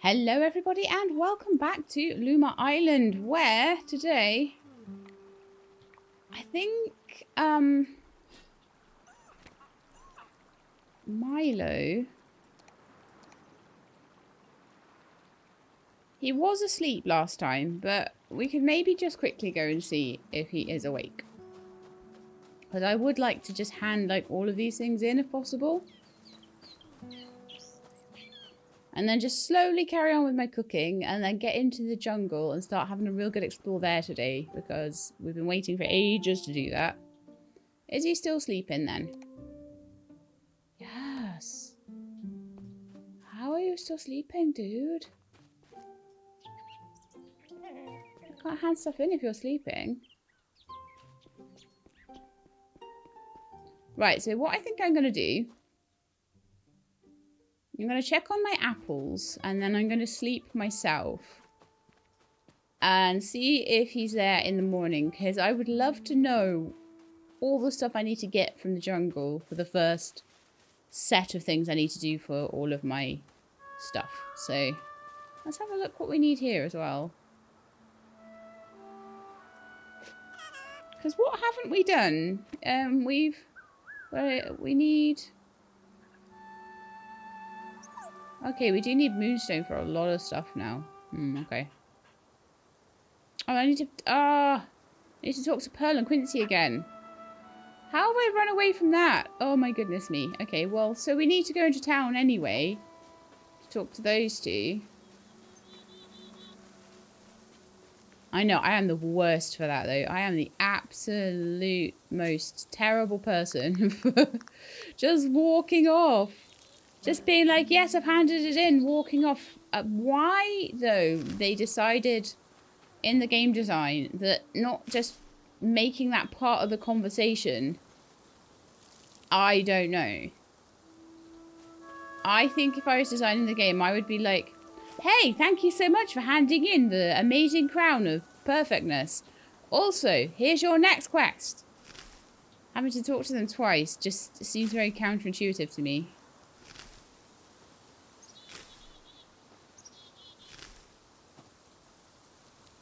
Hello everybody and welcome back to Luma Island, where today I think Milo, he was asleep last time, but we could maybe just quickly go and see if he is awake. But I would like to just hand like all of these things in if possible. And then just slowly carry on with my cooking and then get into the jungle and start having a real good explore there today because we've been waiting for ages to do that. Is he still sleeping then? Yes. How are you still sleeping, dude? I can't hand stuff in if you're sleeping. Right, so what I think I'm going to do, I'm going to check on my apples and then I'm going to sleep myself and see if he's there in the morning because I would love to know all the stuff I need to get from the jungle for the first set of things I need to do for all of my stuff. So let's have a look what we need here as well. Because what haven't we done? We need... Okay, we do need moonstone for a lot of stuff now. Okay. Oh, I need to talk to Pearl and Quincy again. How have I run away from that? Oh my goodness me. Okay, well, so we need to go into town anyway to talk to those two. I know, I am the worst for that though. I am the absolute most terrible person for just walking off. Just being like, yes, I've handed it in, walking off. Why, though, they decided in the game design that not just making that part of the conversation, I don't know. I think if I was designing the game, I would be like, hey, thank you so much for handing in the amazing crown of perfectness. Also, here's your next quest. Having to talk to them twice just seems very counterintuitive to me.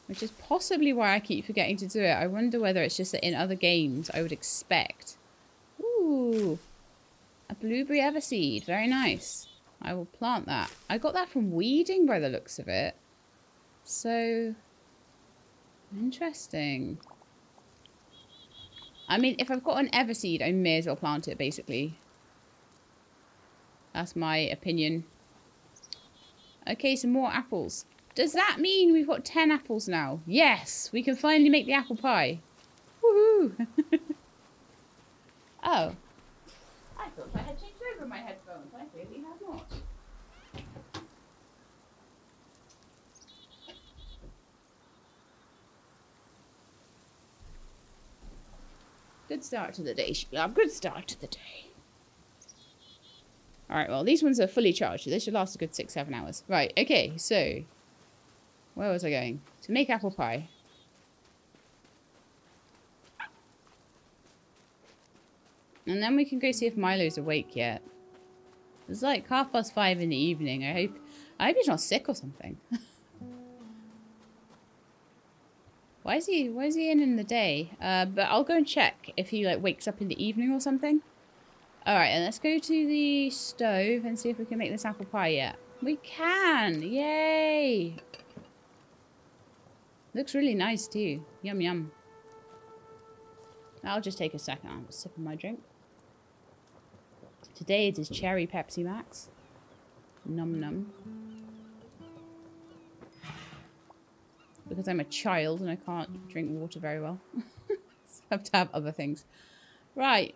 Which is possibly why I keep forgetting to do it. I wonder whether it's just that in other games I would expect. Ooh. A blueberry everseed. Very nice. I will plant that. I got that from weeding by the looks of it. So... interesting. I mean, if I've got an everseed, I may as well plant it, basically. That's my opinion. Okay, some more apples. Does that mean we've got 10 apples now? Yes! We can finally make the apple pie. Woohoo! Oh. I thought I had changed over my headphones. I clearly have not. Good start to the day, Sheila. Good start to the day. Alright, well, these ones are fully charged. So they should last a good 6-7 hours. Right, okay, so... where was I going? To make apple pie. And then we can go see if Milo's awake yet. It's like 5:30 in the evening. I hope he's not sick or something. Why is he in the day? But I'll go and check if he like wakes up in the evening or something. Alright, and let's go to the stove and see if we can make this apple pie yet. We can! Yay! Looks really nice too. Yum yum. I'll just take a second. I'm sipping my drink. Today it is cherry Pepsi Max. Num num. Because I'm a child and I can't drink water very well. So I have to have other things. Right.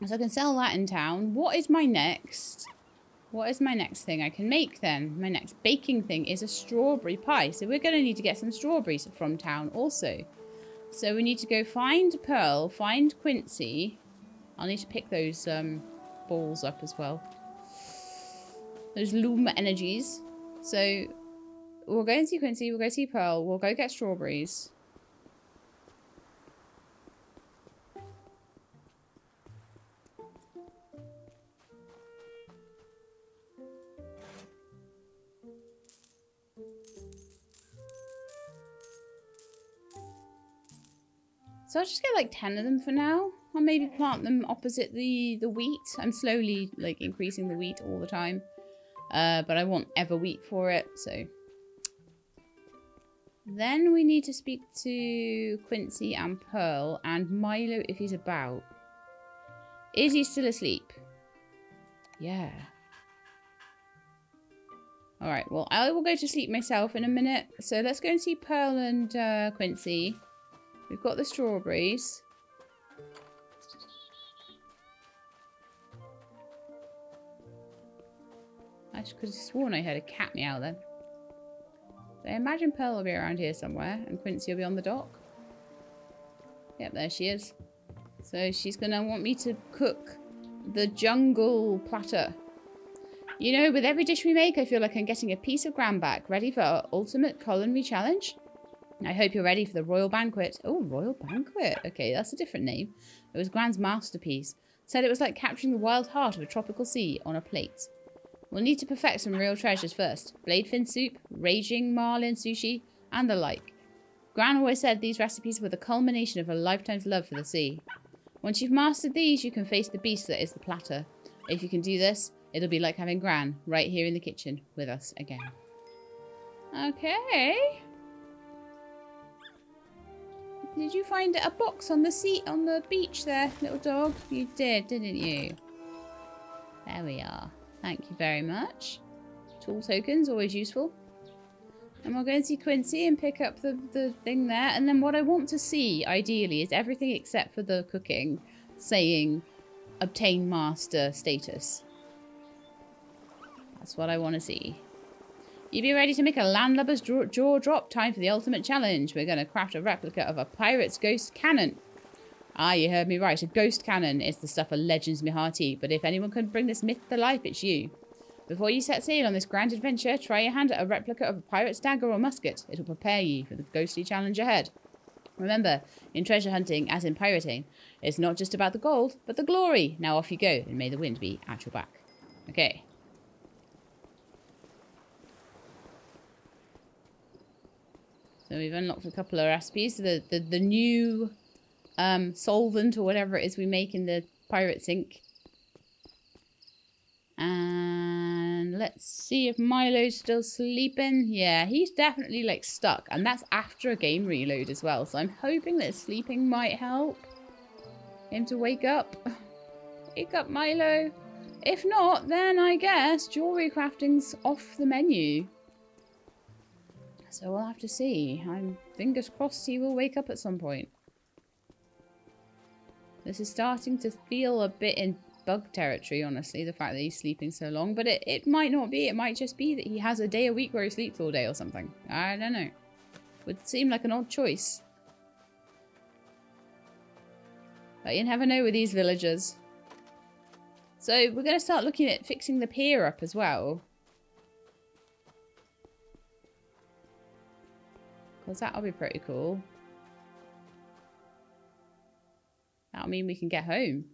So I can sell that in town. What is my next? What is my next thing I can make then? My next baking thing is a strawberry pie. So we're going to need to get some strawberries from town also. So we need to go find Pearl, find Quincy. I'll need to pick those balls up as well. Those Luma energies. So we'll go and see Quincy, we'll go see Pearl, we'll go get strawberries. So I'll just get like 10 of them for now. I'll maybe plant them opposite the wheat. I'm slowly like increasing the wheat all the time. But I want ever wheat for it, so. Then we need to speak to Quincy and Pearl and Milo if he's about. Is he still asleep? Yeah. Alright, well, I will go to sleep myself in a minute. So let's go and see Pearl and Quincy. We've got the strawberries. I just could have sworn I heard a cat meow then. So I imagine Pearl will be around here somewhere and Quincy will be on the dock. Yep, there she is. So she's going to want me to cook the jungle platter. You know, with every dish we make, I feel like I'm getting a piece of ground back, ready for our ultimate culinary challenge. I hope you're ready for the Royal Banquet. Oh, Royal Banquet. Okay, that's a different name. It was Grand's masterpiece. Said it was like capturing the wild heart of a tropical sea on a plate. We'll need to perfect some real treasures first. Bladefin soup, raging marlin sushi, and the like. Gran always said these recipes were the culmination of a lifetime's love for the sea. Once you've mastered these, you can face the beast that is the platter. If you can do this, it'll be like having Gran right here in the kitchen with us again. Okay. Did you find a box on the seat on the beach there, little dog? You did, didn't you? There we are. Thank you very much. Tool tokens, always useful. And we'll go and see Quincy and pick up the thing there. And then what I want to see, ideally, is everything except for the cooking saying obtain master status. That's what I want to see. You be ready to make a landlubber's jaw drop. Time for the ultimate challenge. We're going to craft a replica of a pirate's ghost cannon. Ah, you heard me right. A ghost cannon is the stuff of legends, me hearty. But if anyone can bring this myth to life, it's you. Before you set sail on this grand adventure, try your hand at a replica of a pirate's dagger or musket. It'll prepare you for the ghostly challenge ahead. Remember, in treasure hunting, as in pirating, it's not just about the gold, but the glory. Now off you go, and may the wind be at your back. Okay. So we've unlocked a couple of recipes. The new solvent or whatever it is we make in the pirate sink. And let's see if Milo's still sleeping. Yeah, he's definitely like stuck. And that's after a game reload as well. So I'm hoping that sleeping might help him to wake up. Wake up, Milo. If not, then I guess jewelry crafting's off the menu. So we'll have to see. I'm fingers crossed he will wake up at some point. This is starting to feel a bit in bug territory, honestly, the fact that he's sleeping so long. But it might not be. It might just be that he has a day a week where he sleeps all day or something. I don't know. Would seem like an odd choice. But you never know with these villagers. So we're going to start looking at fixing the pier up as well. Because that'll be pretty cool. That'll mean we can get home.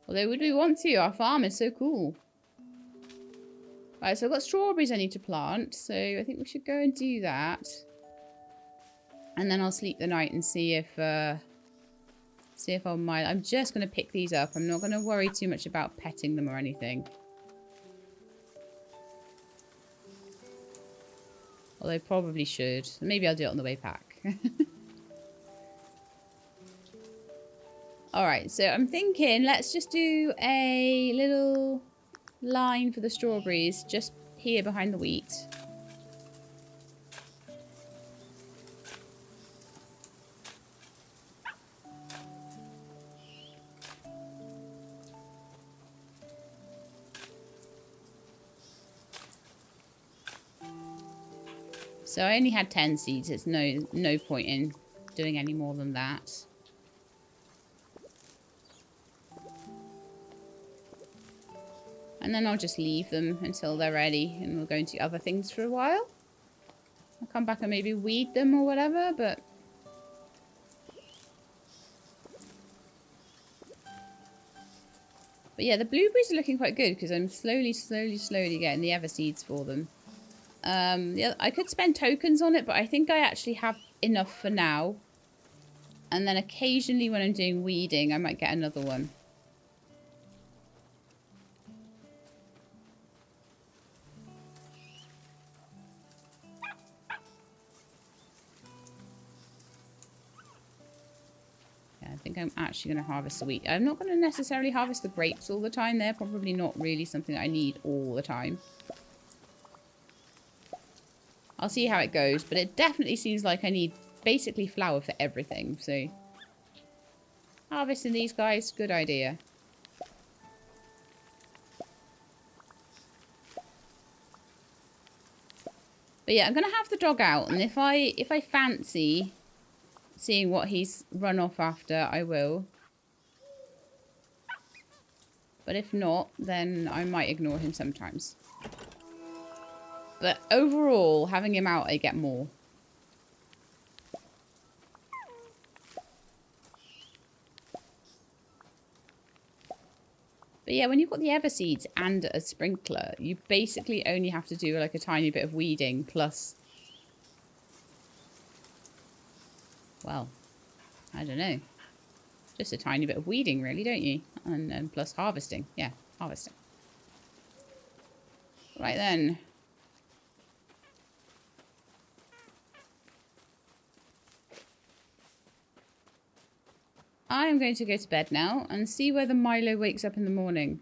Although would we want to? Our farm is so cool. Right, so I've got strawberries I need to plant. So I think we should go and do that. And then I'll sleep the night and see if I'm just going to pick these up. I'm not going to worry too much about petting them or anything. Although I probably should. Maybe I'll do it on the way back. Alright, so I'm thinking let's just do a little line for the strawberries just here behind the wheat. So I only had 10 seeds. It's no point in doing any more than that. And then I'll just leave them until they're ready. And we'll go into other things for a while. I'll come back and maybe weed them or whatever, but... But yeah, the blueberries are looking quite good because I'm slowly getting the ever seeds for them. Yeah, I could spend tokens on it, but I think I actually have enough for now. And then occasionally when I'm doing weeding, I might get another one. Yeah, I think I'm actually going to harvest the wheat. I'm not going to necessarily harvest the grapes all the time. They're probably not really something that I need all the time. I'll see how it goes, but it definitely seems like I need basically flour for everything, so harvesting these guys, good idea. But yeah, I'm gonna have the dog out, and if I fancy seeing what he's run off after, I will. But if not, then I might ignore him sometimes. But overall, having him out, I get more. But yeah, when you've got the Everseeds and a sprinkler, you basically only have to do like a tiny bit of weeding plus... Well, I don't know. Just a tiny bit of weeding, really, don't you? And plus harvesting. Yeah, harvesting. Right then. I'm going to go to bed now and see whether Milo wakes up in the morning.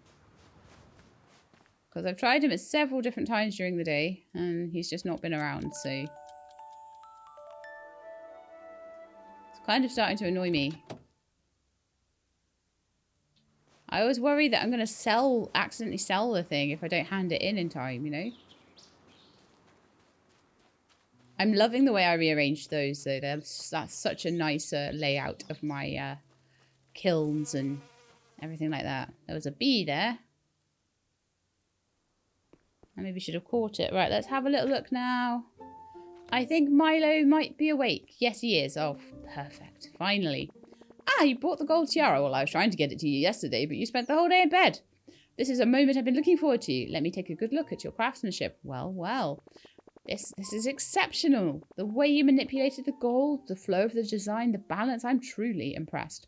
Because I've tried him at several different times during the day and he's just not been around, so... It's kind of starting to annoy me. I always worry that I'm going to accidentally sell the thing if I don't hand it in time, you know? I'm loving the way I rearranged those, though. That's such a nice layout of my kilns and everything like that. There was a bee there. I maybe should have caught it. Right, let's have a little look now. I think Milo might be awake. Yes, he is. Oh, perfect. Finally. Ah, you bought the gold tiara. Well, I was trying to get it to you yesterday, but you spent the whole day in bed. This is a moment I've been looking forward to. Let me take a good look at your craftsmanship. Well, well. This is exceptional. The way you manipulated the gold, the flow of the design, the balance. I'm truly impressed.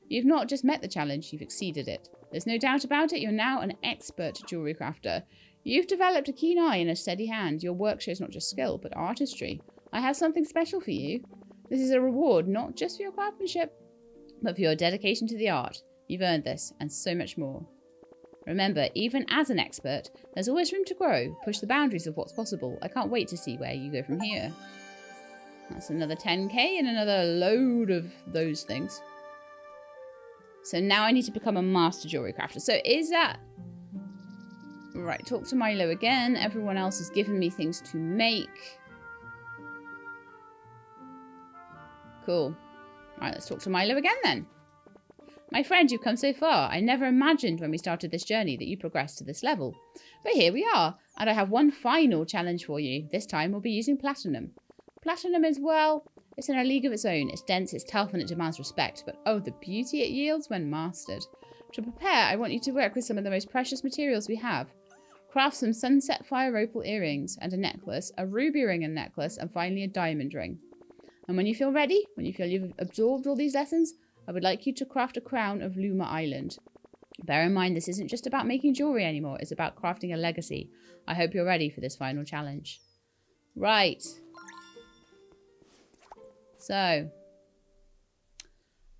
You've not just met the challenge, you've exceeded it. There's no doubt about it. You're now an expert jewellery crafter. You've developed a keen eye and a steady hand. Your work shows not just skill, but artistry. I have something special for you. This is a reward, not just for your craftsmanship, but for your dedication to the art. You've earned this, and so much more. Remember, even as an expert, there's always room to grow, push the boundaries of what's possible. I can't wait to see where you go from here. That's another 10k and another load of those things. So now I need to become a master jewellery crafter. So is that... Right, talk to Milo again. Everyone else has given me things to make. Cool. Right, let's talk to Milo again then. My friend, you've come so far. I never imagined when we started this journey that you progressed to this level. But here we are, and I have one final challenge for you. This time we'll be using platinum. Platinum is, well, it's in a league of its own. It's dense, it's tough, and it demands respect. But oh, the beauty it yields when mastered. To prepare, I want you to work with some of the most precious materials we have. Craft some sunset fire opal earrings and a necklace, a ruby ring and necklace, and finally a diamond ring. And when you feel ready, when you feel you've absorbed all these lessons, I would like you to craft a crown of Luma Island. Bear in mind, this isn't just about making jewellery anymore. It's about crafting a legacy. I hope you're ready for this final challenge. Right. So,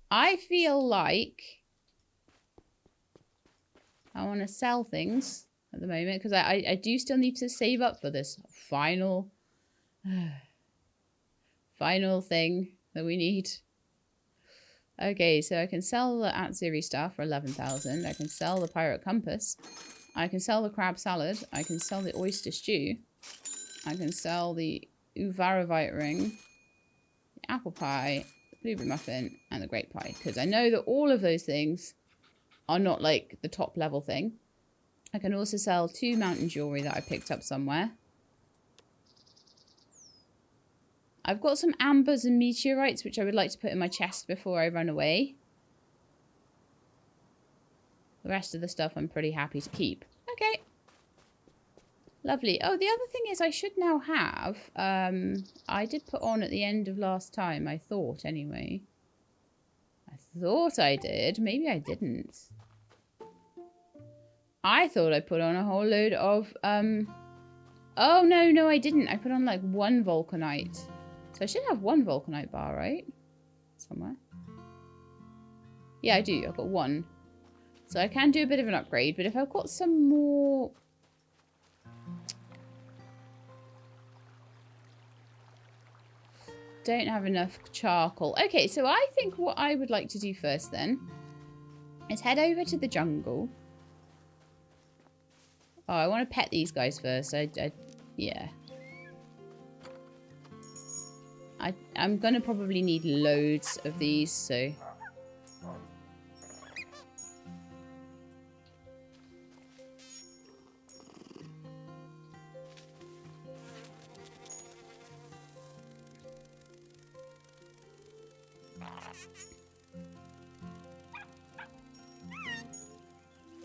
I feel like I want to sell things at the moment because I do still need to save up for this final thing that we need. Okay, so I can sell the Atziri stuff for 11,000. I can sell the pirate compass. I can sell the crab salad. I can sell the oyster stew. I can sell the Uvaravite ring, the apple pie, the blueberry muffin, and the grape pie. Because I know that all of those things are not like the top level thing. I can also sell 2 mountain jewelry that I picked up somewhere. I've got some ambers and meteorites, which I would like to put in my chest before I run away. The rest of the stuff I'm pretty happy to keep. Okay. Lovely. Oh, the other thing is I should now have... I did put on at the end of last time, I thought, anyway. thought I did. Maybe I didn't. I thought I put on a whole load of, oh, no, I didn't. I put on, like, 1 vulcanite. So I should have 1 vulcanite bar, right? Somewhere. Yeah, I do. I've got 1. So I can do a bit of an upgrade, but if I've got some more... Don't have enough charcoal. Okay, so I think what I would like to do first then is head over to the jungle. Oh, I want to pet these guys first. Yeah. I'm going to probably need loads of these, so...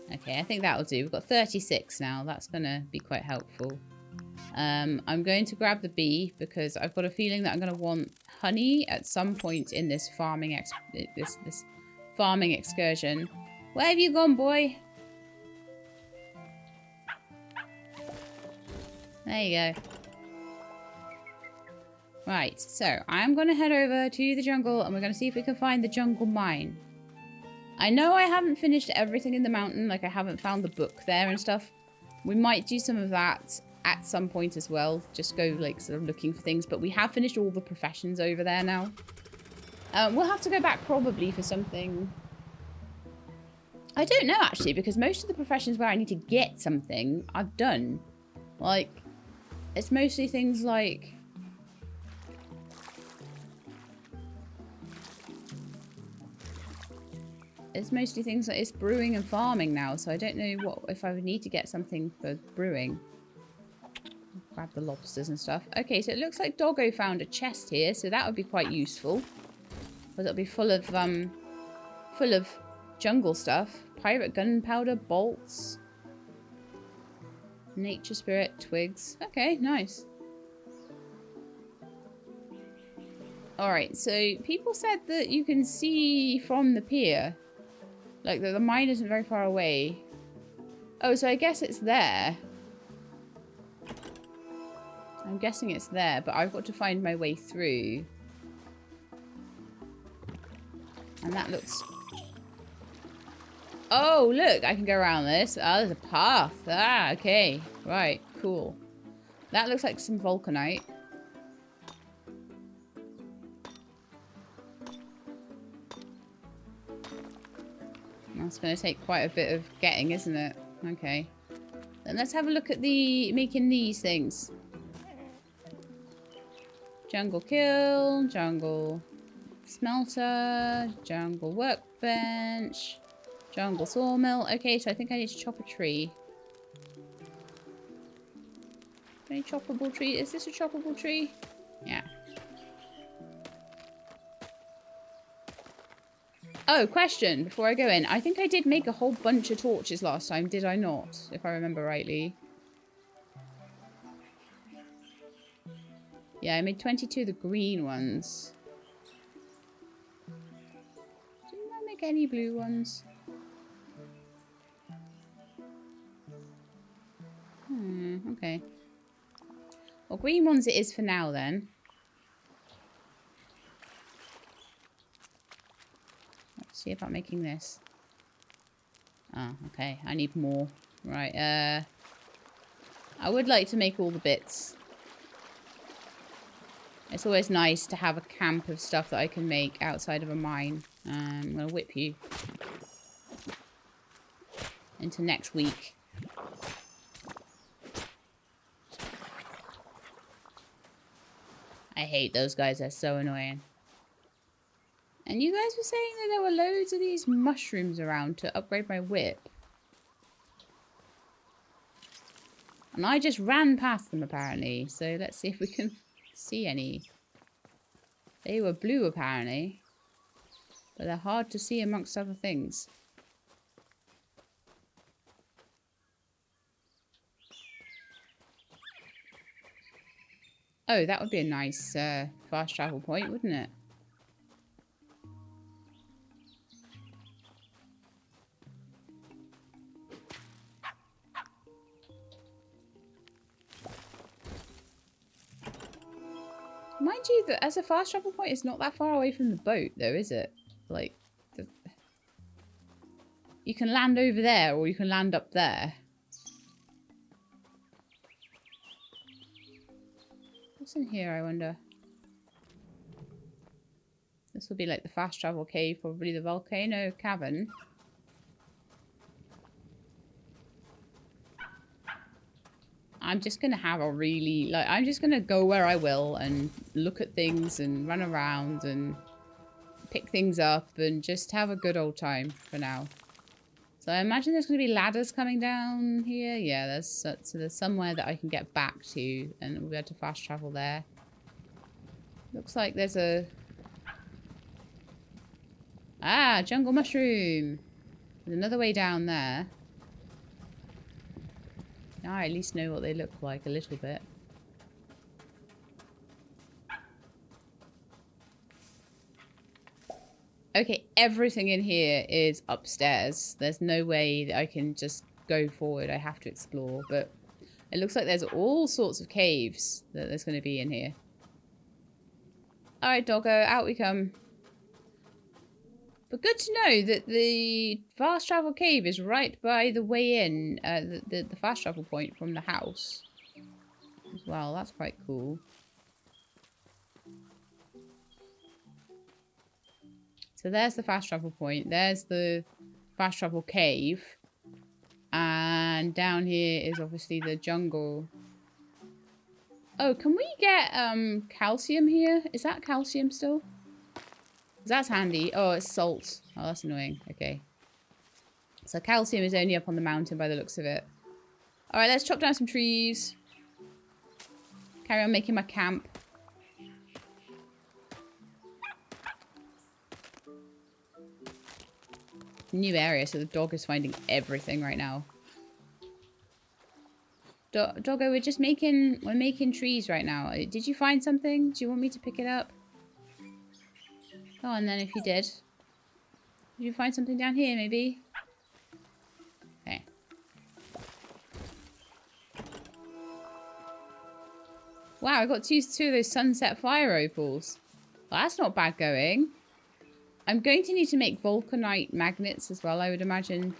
Okay, I think that'll do. We've got 36 now. That's going to be quite helpful. I'm going to grab the bee because I've got a feeling that I'm going to want honey at some point in this farming this farming excursion. Where have you gone, boy? There you go. Right, so I'm going to head over to the jungle and we're going to see if we can find the jungle mine. I know I haven't finished everything in the mountain, like I haven't found the book there and stuff. We might do some of that at some point as well, just go like sort of looking for things, but we have finished all the professions over there now. We'll have to go back probably for something. I don't know actually, because most of the professions where I need to get something are done. Like, it's mostly things like... It's mostly things like it's brewing and farming now, so I don't know what if I would need to get something for brewing. Grab the lobsters and stuff. Okay, so it looks like Doggo found a chest here, so that would be quite useful. Because it'll be full of jungle stuff. Pirate gunpowder, bolts. Nature spirit, twigs. Okay, nice. Alright, so people said that you can see from the pier. Like, the mine isn't very far away. Oh, so I guess it's there. I'm guessing it's there, but I've got to find my way through. And that looks... Oh, look, I can go around this. Oh, there's a path. Ah, okay. Right, cool. That looks like some vulcanite. That's going to take quite a bit of getting, isn't it? Okay. Then let's have a look at making these things. Jungle kill, jungle smelter, jungle workbench, jungle sawmill. Okay, so I think I need to chop a tree. Any choppable tree? Is this a choppable tree? Yeah. Oh, question before I go in. I think I did make a whole bunch of torches last time, did I not? If I remember rightly. Yeah, I made 22 of the green ones. Didn't I make any blue ones? Okay. Well, green ones it is for now then. Let's see about making this. Oh, okay. I need more. Right, I would like to make all the bits. It's always nice to have a camp of stuff that I can make outside of a mine. I'm going to whip you into next week. I hate those guys. They're so annoying. And you guys were saying that there were loads of these mushrooms around to upgrade my whip. And I just ran past them apparently. So let's see if we can see any. They were blue apparently. But they're hard to see amongst other things. Oh, that would be a nice fast travel point, wouldn't it? Mind you, that as a fast travel point, it's not that far away from the boat, though, is it? Like, you can land over there, or you can land up there. What's in here, I wonder? This will be like the fast travel cave, probably the volcano cavern. I'm just going to have a really, like, I'm just going to go where I will and look at things and run around and pick things up and just have a good old time for now. So I imagine there's going to be ladders coming down here. Yeah, so there's somewhere that I can get back to and we'll be able to fast travel there. Looks like there's a... Ah, jungle mushroom. There's another way down there. Now I at least know what they look like a little bit. Okay, everything in here is upstairs. There's no way that I can just go forward. I have to explore, but it looks like there's all sorts of caves that there's going to be in here. Alright, doggo, out we come. But good to know that the fast travel cave is right by the way in, the fast travel point from the house. As well, that's quite cool. So there's the fast travel point. There's the fast travel cave. And down here is obviously the jungle. Oh, can we get calcium here? Is that calcium still? That's handy. Oh, it's salt. Oh, that's annoying. Okay. So calcium is only up on the mountain by the looks of it. Alright, let's chop down some trees. Carry on making my camp. New area, so the dog is finding everything right now. Doggo, we're making trees right now. Did you find something? Do you want me to pick it up? Go on then, if you did. Did you find something down here, maybe? Okay. Wow, I got two of those sunset fire opals. Well, that's not bad going. I'm going to need to make vulcanite magnets as well, I would imagine.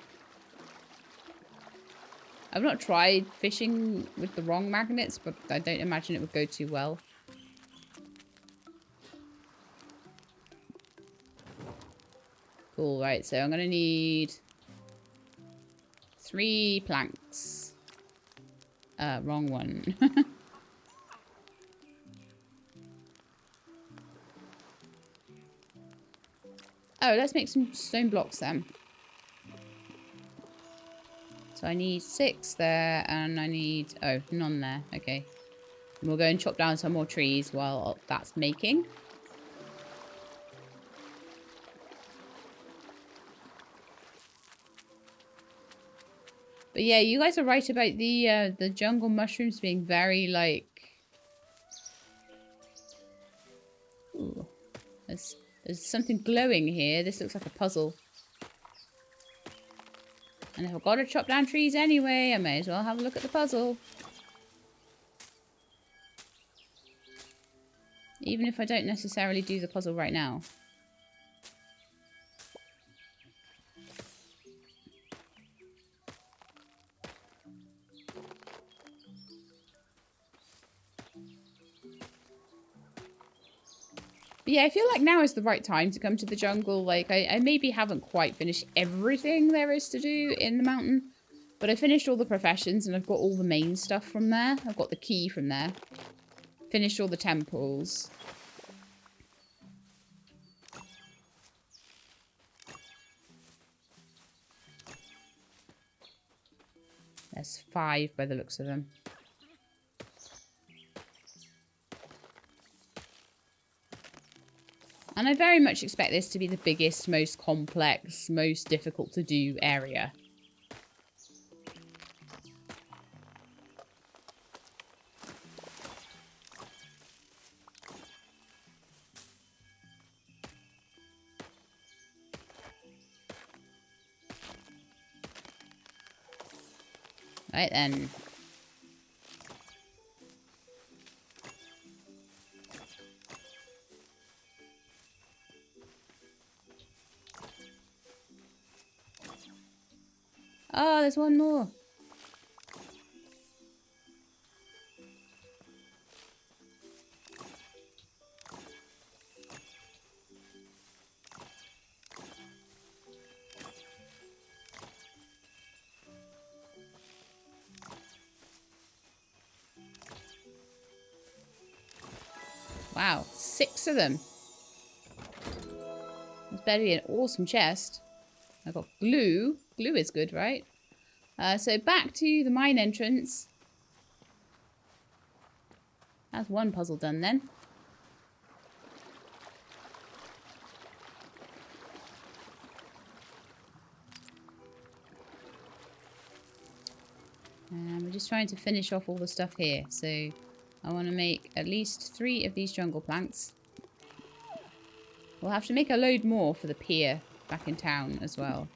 I've not tried fishing with the wrong magnets, but I don't imagine it would go too well. Cool, right, so I'm going to need 3 planks. Wrong one. Oh, let's make some stone blocks then. So I need 6 there, and I need... Oh, none there. Okay. And we'll go and chop down some more trees while that's making. But yeah, you guys are right about the jungle mushrooms being very, like... Ooh. There's something glowing here. This looks like a puzzle. And if I've got to chop down trees anyway, I may as well have a look at the puzzle. Even if I don't necessarily do the puzzle right now. But yeah, I feel like now is the right time to come to the jungle. Like, I maybe haven't quite finished everything there is to do in the mountain. But I finished all the professions and I've got all the main stuff from there. I've got the key from there. Finished all the temples. There's 5 by the looks of them. And I very much expect this to be the biggest, most complex, most difficult to do area. Right then. Oh, there's one more. Wow, 6 of them. That's better be an awesome chest. I've got glue. Glue is good, right? So back to the mine entrance. That's one puzzle done then. And we're just trying to finish off all the stuff here. So I want to make at least 3 of these jungle planks. We'll have to make a load more for the pier back in town as well.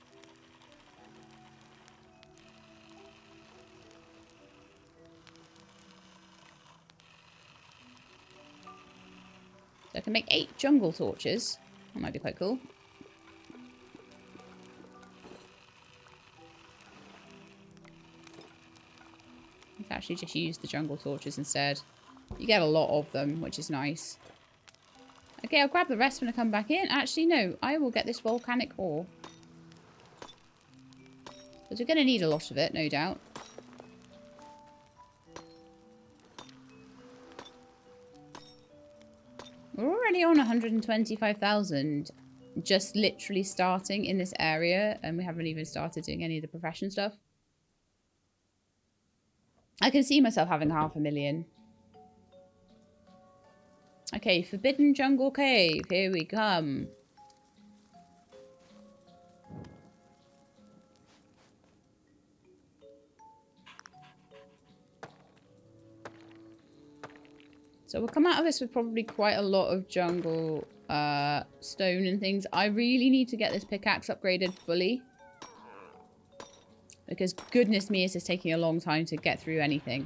So I can make 8 jungle torches. That might be quite cool. Let's actually just use the jungle torches instead. You get a lot of them, which is nice. Okay, I'll grab the rest when I come back in. Actually, no. I will get this volcanic ore. Because we're going to need a lot of it, no doubt. We're already on 125,000. Just literally starting in this area. And we haven't even started doing any of the profession stuff. I can see myself having 500,000. Okay, Forbidden Jungle Cave. Here we come. So we'll come out of this with probably quite a lot of jungle stone and things. I really need to get this pickaxe upgraded fully. Because goodness me, is this taking a long time to get through anything.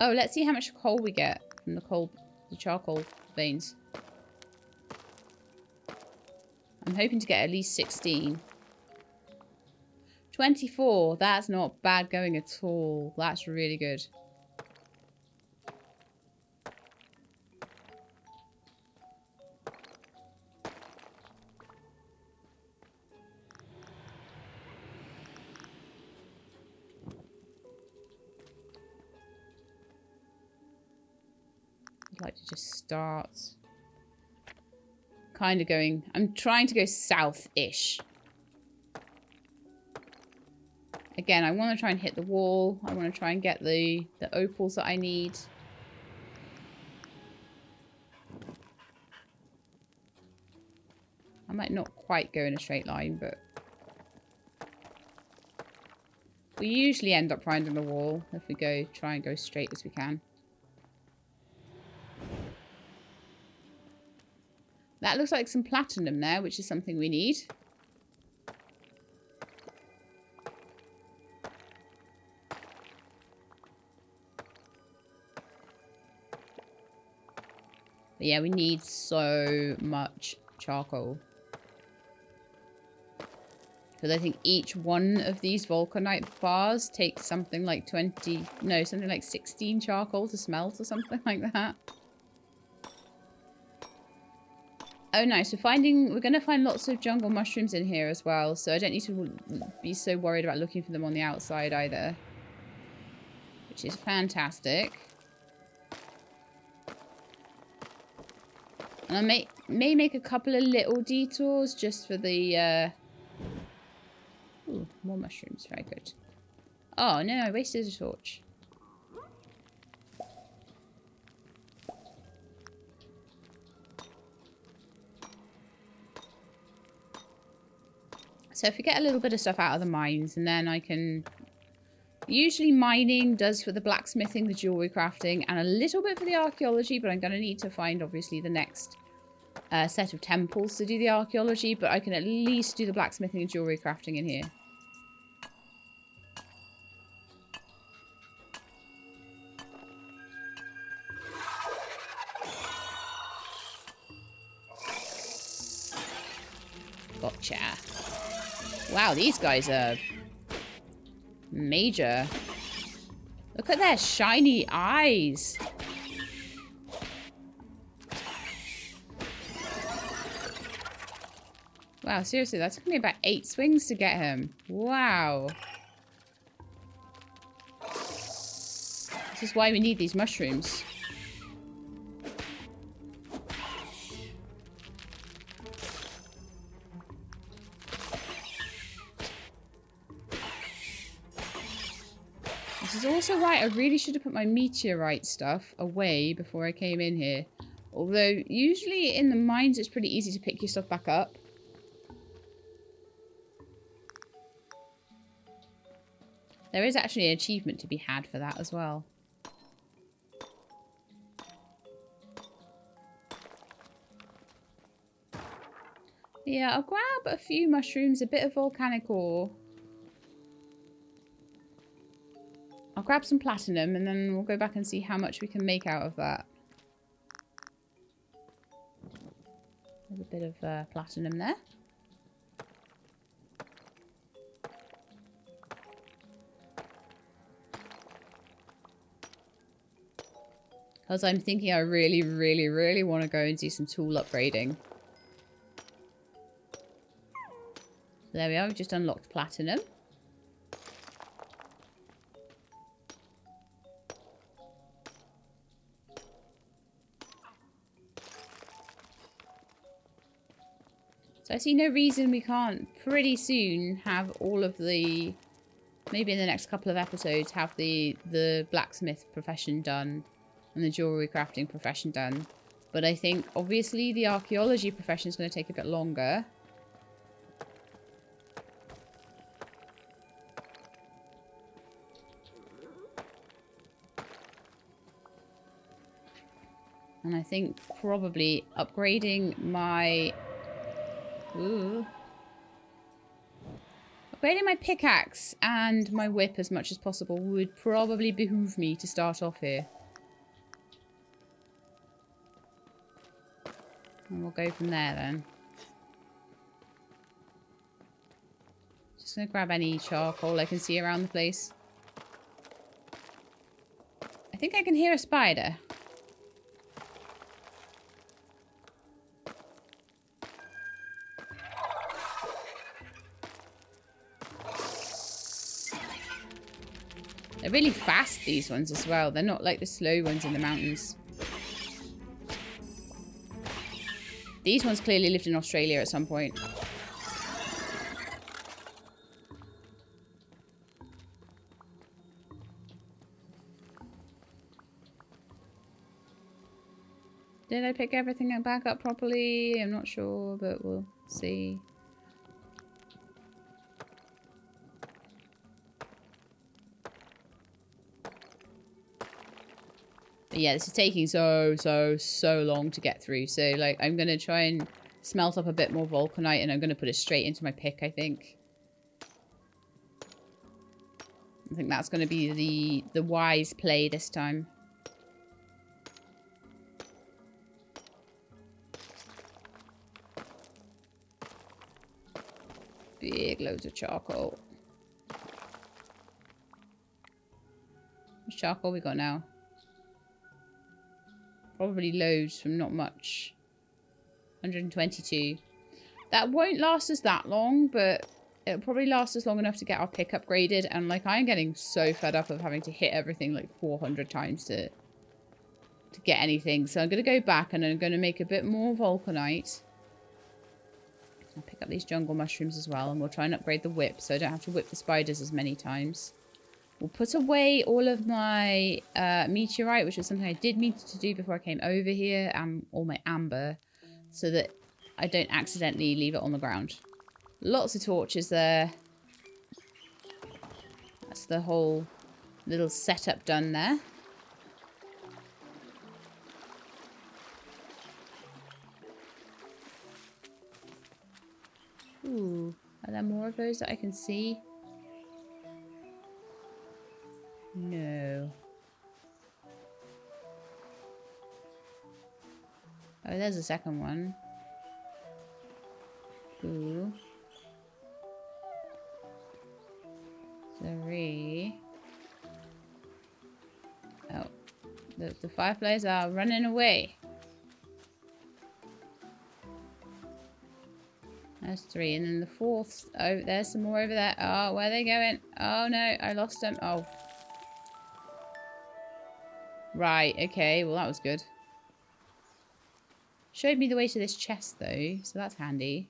Oh, let's see how much coal we get from the charcoal veins. I'm hoping to get at least 16. 24. That's not bad going at all. That's really good. I'd like to just start kind of going... I'm trying to go south-ish. Again, I want to try and hit the wall. I want to try and get the opals that I need. I might not quite go in a straight line, but... we usually end up finding the wall if we try and go straight as we can. That looks like some platinum there, which is something we need. But yeah, we need so much charcoal. Because I think each one of these vulcanite bars takes something like 16 charcoal to smelt or something like that. Oh, nice. We're going to find lots of jungle mushrooms in here as well. So I don't need to be so worried about looking for them on the outside either. Which is fantastic. And I may make a couple of little detours just for the... Ooh, more mushrooms. Very good. Oh, no. I wasted a torch. So if we get a little bit of stuff out of the mines, and then I can... Usually mining does for the blacksmithing, the jewelry crafting, and a little bit for the archaeology, but I'm going to need to find, obviously, the next set of temples to do the archaeology, but I can at least do the blacksmithing and jewelry crafting in here. Gotcha. Wow, these guys are major. Look at their shiny eyes. Wow, seriously, that took me about 8 swings to get him. Wow. This is why we need these mushrooms. This is also right. I really should have put my meteorite stuff away before I came in here. Although, usually in the mines, it's pretty easy to pick your stuff back up. There is actually an achievement to be had for that as well. Yeah, I'll grab a few mushrooms, a bit of volcanic ore. I'll grab some platinum and then we'll go back and see how much we can make out of that. There's a bit of platinum there. Because I'm thinking I really, really, really want to go and do some tool upgrading. So there we are, we've just unlocked platinum. So I see no reason we can't pretty soon have all of the, maybe in the next couple of episodes, have the blacksmith profession done and the jewellery crafting profession done. But I think obviously the archaeology profession is going to take a bit longer. And I think probably upgrading my... Ooh. Upgrading my pickaxe and my whip as much as possible would probably behoove me to start off here. And we'll go from there then. Just going to grab any charcoal I can see around the place. I think I can hear a spider. They're really fast, these ones, as well. They're not like the slow ones in the mountains. These ones clearly lived in Australia at some point. Did I pick everything back up properly? I'm not sure, but we'll see. But yeah, this is taking so long to get through. So, like, I'm going to try and smelt up a bit more vulcanite and I'm going to put it straight into my pick, I think. I think that's going to be the wise play this time. Big loads of charcoal. How much charcoal we got now? Probably loads from not much. 122. That won't last us that long, but it'll probably last us long enough to get our pick upgraded. And like, I'm getting so fed up of having to hit everything like 400 times to get anything. So I'm going to go back and I'm going to make a bit more vulcanite. I'll pick up these jungle mushrooms as well, and we'll try and upgrade the whip so I don't have to whip the spiders as many times. We'll put away all of my meteorite, which was something I did mean to do before I came over here, and all my amber, so that I don't accidentally leave it on the ground. Lots of torches there. That's the whole little setup done there. Ooh, are there more of those that I can see? No. Oh, there's a second one. Ooh. 3. Oh, the fireflies are running away. That's 3. And then the 4th. Oh, there's some more over there. Oh, where are they going? Oh, no. I lost them. Oh. Right. Okay. Well, that was good. Showed me the way to this chest, though. So that's handy.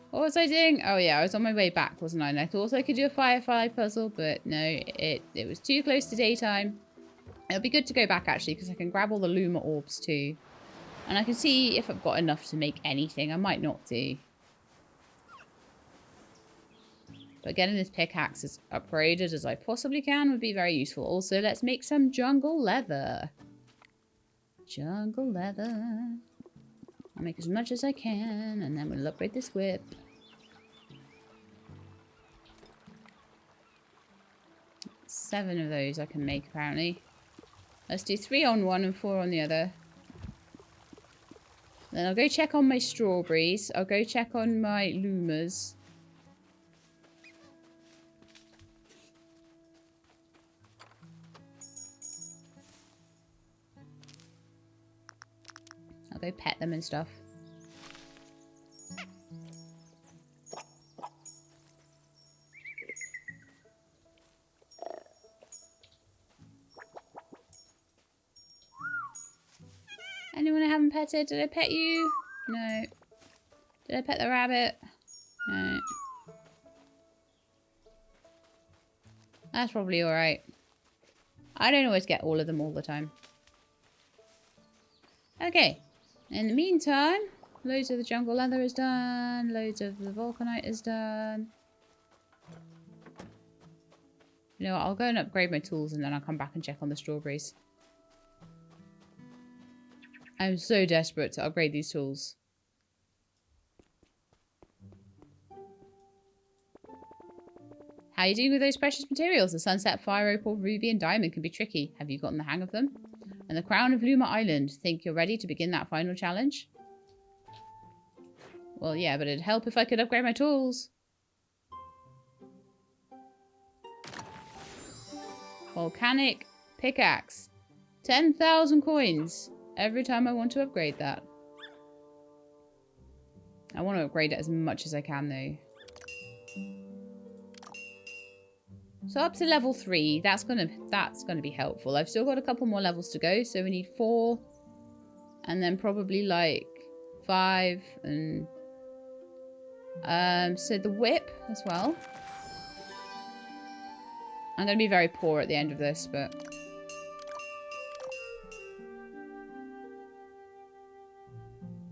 What was I doing? Oh, yeah. I was on my way back, wasn't I? And I thought I could do a firefly puzzle, but no. It was too close to daytime. It'll be good to go back, actually, because I can grab all the Luma orbs, too. And I can see if I've got enough to make anything. I might not do. But getting this pickaxe as upgraded as I possibly can would be very useful. Also, let's make some jungle leather. Jungle leather. I'll make as much as I can, and then we'll upgrade this whip. Seven of those I can make, apparently. Let's do 3 on one and 4 on the other. Then I'll go check on my strawberries. I'll go check on my Lumas. I'll go pet them and stuff. Anyone I haven't petted? Did I pet you? No. Did I pet the rabbit? No. That's probably alright. I don't always get all of them all the time. Okay. In the meantime, loads of the jungle leather is done. Loads of the vulcanite is done. You know what? I'll go and upgrade my tools and then I'll come back and check on the strawberries. I'm so desperate to upgrade these tools. How are you doing with those precious materials? The sunset, fire opal, ruby, and diamond can be tricky. Have you gotten the hang of them? And the crown of Luma Island. Think you're ready to begin that final challenge? Well, yeah, but it'd help if I could upgrade my tools. Volcanic pickaxe. 10,000 coins. Every time I want to upgrade that. I want to upgrade it as much as I can, though. So up to level 3, that's gonna be helpful. I've still got a couple more levels to go, so we need 4, and then probably like 5, and so the whip as well. I'm gonna be very poor at the end of this, but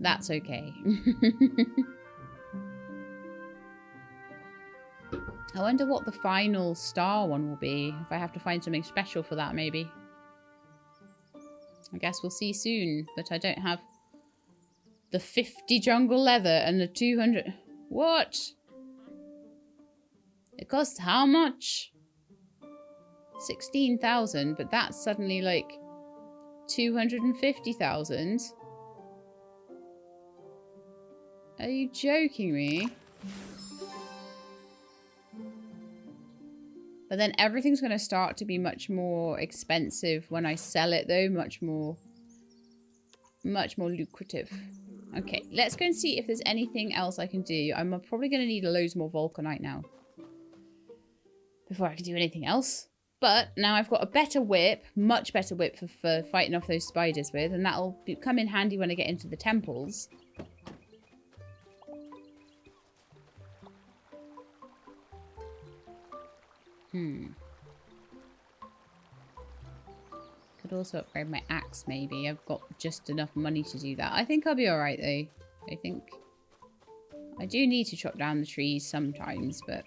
that's okay. I wonder what the final star one will be. If I have to find something special for that, maybe. I guess we'll see soon. But I don't have the 50 jungle leather and the 200... What? It costs how much? 16,000, but that's suddenly like 250,000. Are you joking me? But then everything's going to start to be much more expensive when I sell it, though. Much more lucrative. Okay, let's go and see if there's anything else I can do. I'm probably going to need loads more vulcanite now before I can do anything else. But now I've got a better whip, much better whip for fighting off those spiders with, and that'll come in handy when I get into the temples. Could also upgrade my axe, maybe. I've got just enough money to do that. I think I'll be alright, though. I think I do need to chop down the trees sometimes, but...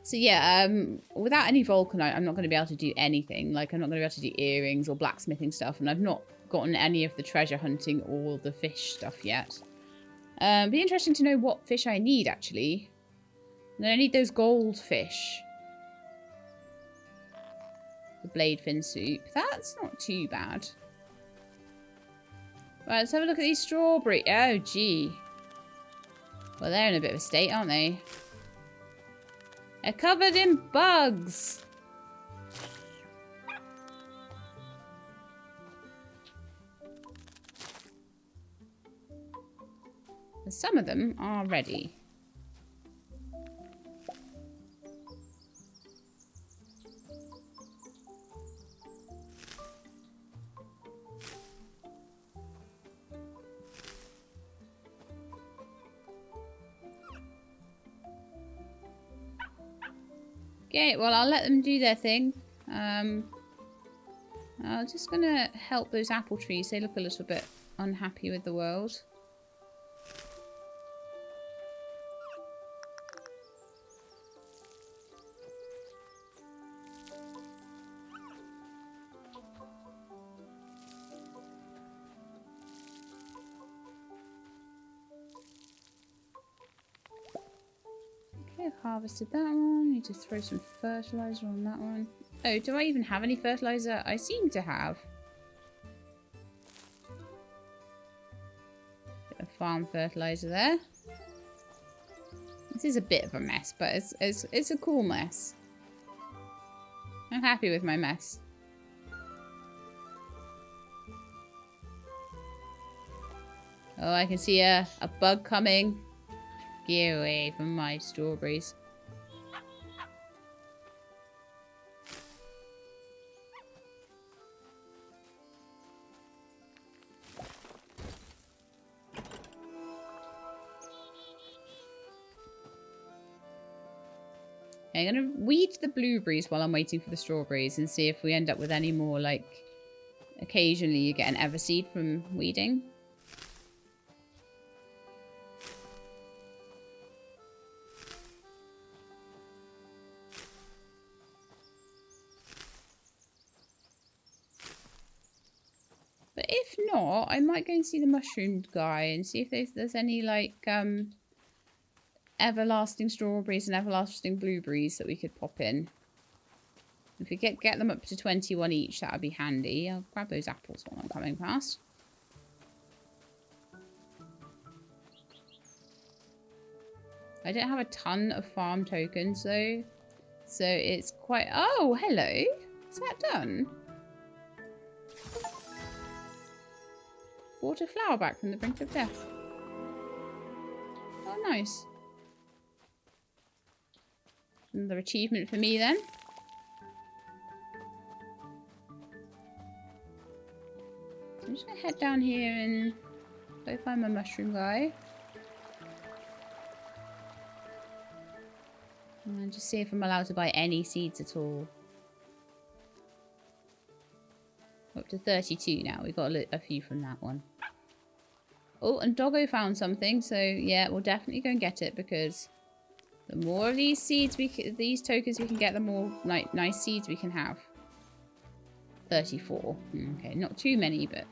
So, yeah, without any vulcanite, I'm not going to be able to do anything. Like, I'm not going to be able to do earrings or blacksmithing stuff, and I've not gotten any of the treasure hunting or the fish stuff yet. Be interesting to know what fish I need, actually. And then I need those goldfish. The blade fin soup. That's not too bad. Right, let's have a look at these strawberries. Oh, gee. Well, they're in a bit of a state, aren't they? They're covered in bugs. And some of them are ready. Okay, well, I'll let them do their thing. I'm just going to help those apple trees. They look a little bit unhappy with the world. Okay, I've harvested that one. Need to throw some fertilizer on that one. Oh, do I even have any fertilizer? I seem to have. Bit of farm fertilizer there. This is a bit of a mess, but it's a cool mess. I'm happy with my mess. Oh, I can see a bug coming. Get away from my strawberries. Okay, I'm going to weed the blueberries while I'm waiting for the strawberries and see if we end up with any more, like, occasionally you get an everseed from weeding. But if not, I might go and see the mushroom guy and see if there's any, like, everlasting strawberries and everlasting blueberries that we could pop in. If we get them up to 21 each, that would be handy. I'll grab those apples while I'm coming past. I don't have a ton of farm tokens though, so it's quite... Oh, hello. Is that done? Brought a flower back from the brink of death. Oh, nice. Another achievement for me then. So I'm just going to head down here and go find my mushroom guy. And just see if I'm allowed to buy any seeds at all. Up to 32 now. We got a few from that one. Oh, and Doggo found something. So, yeah, we'll definitely go and get it because the more of these seeds, these tokens we can get, the more nice seeds we can have. 34. Okay, not too many, but...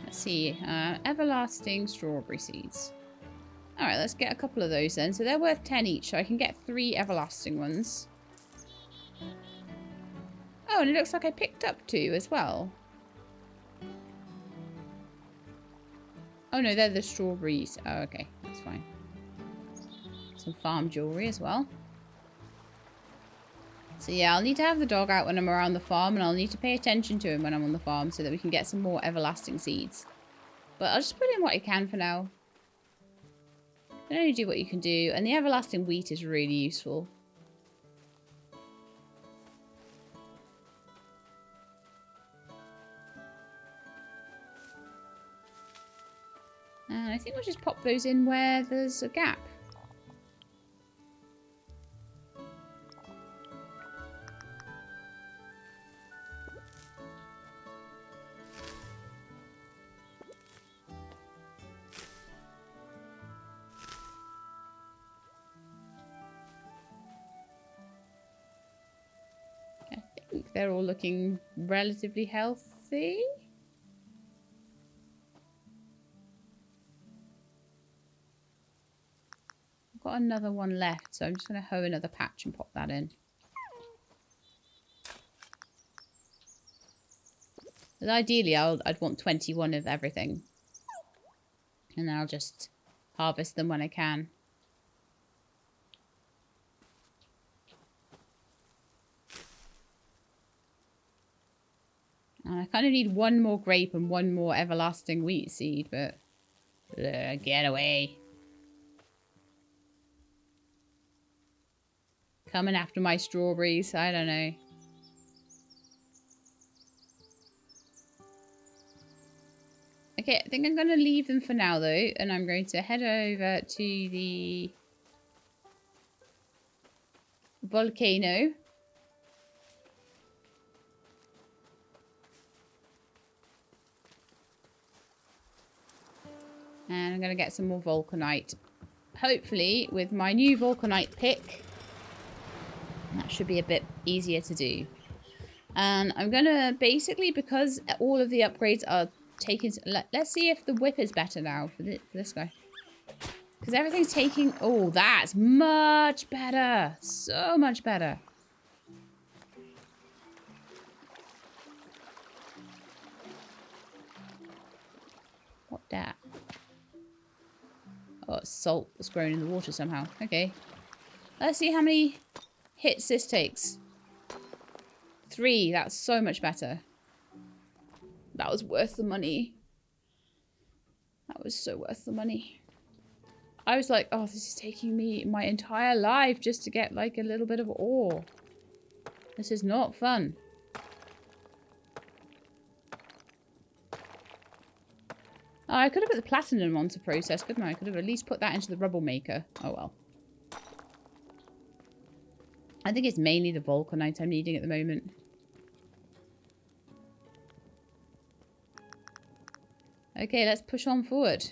Let's see. Everlasting strawberry seeds. Alright, let's get a couple of those then. So they're worth 10 each, so I can get 3 everlasting ones. Oh, and it looks like I picked up 2 as well. Oh no, they're the strawberries. Oh, okay. That's fine. Some farm jewellery as well. So yeah, I'll need to have the dog out when I'm around the farm, and I'll need to pay attention to him when I'm on the farm so that we can get some more everlasting seeds. But I'll just put in what I can for now. You can only do what you can do, and the everlasting wheat is really useful. And I think we'll just pop those in where there's a gap. I think they're all looking relatively healthy. Got another one left, so I'm just going to hoe another patch and pop that in. But ideally, I'd want 21 of everything. And then I'll just harvest them when I can. And I kind of need one more grape and one more everlasting wheat seed, but... get away. Coming after my strawberries, I don't know. Okay, I think I'm going to leave them for now, though. And I'm going to head over to the volcano. And I'm going to get some more vulcanite. Hopefully, with my new vulcanite pick, that should be a bit easier to do. And I'm going to basically, because all of the upgrades are taken... Let's see if the whip is better now for this guy. Because everything's taking... Oh, that's much better. So much better. What that? Oh, it's salt that's grown in the water somehow. Okay. Let's see how many hits this takes. 3. That's so much better. That was worth the money. That was so worth the money. I was like, oh, this is taking me my entire life just to get like a little bit of ore. This is not fun. Oh, I could have put the platinum onto process, couldn't I? I could have at least put that into the rubble maker. Oh well. I think it's mainly the vulcanite I'm needing at the moment. Okay, let's push on forward.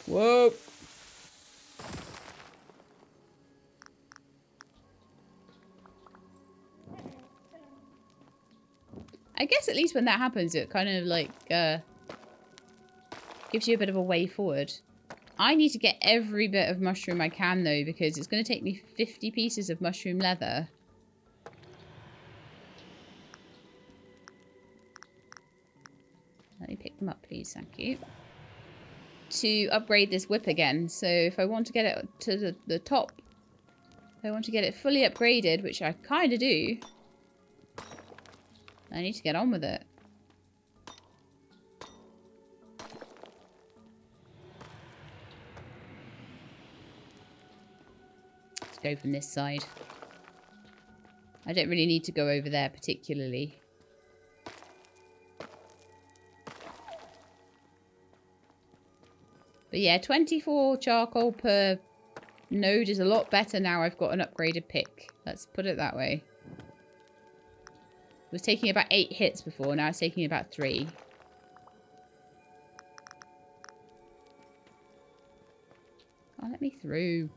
Whoa! I guess at least when that happens, it kind of like gives you a bit of a way forward. I need to get every bit of mushroom I can, though, because it's going to take me 50 pieces of mushroom leather. Let me pick them up, please. Thank you. To upgrade this whip again. So if I want to get it to the top, if I want to get it fully upgraded, which I kind of do, I need to get on with it. Let's go from this side. I don't really need to go over there particularly. But yeah, 24 charcoal per node is a lot better now I've got an upgraded pick. Let's put it that way. It was taking about 8 hits before, now it's taking about 3. Oh, let me through.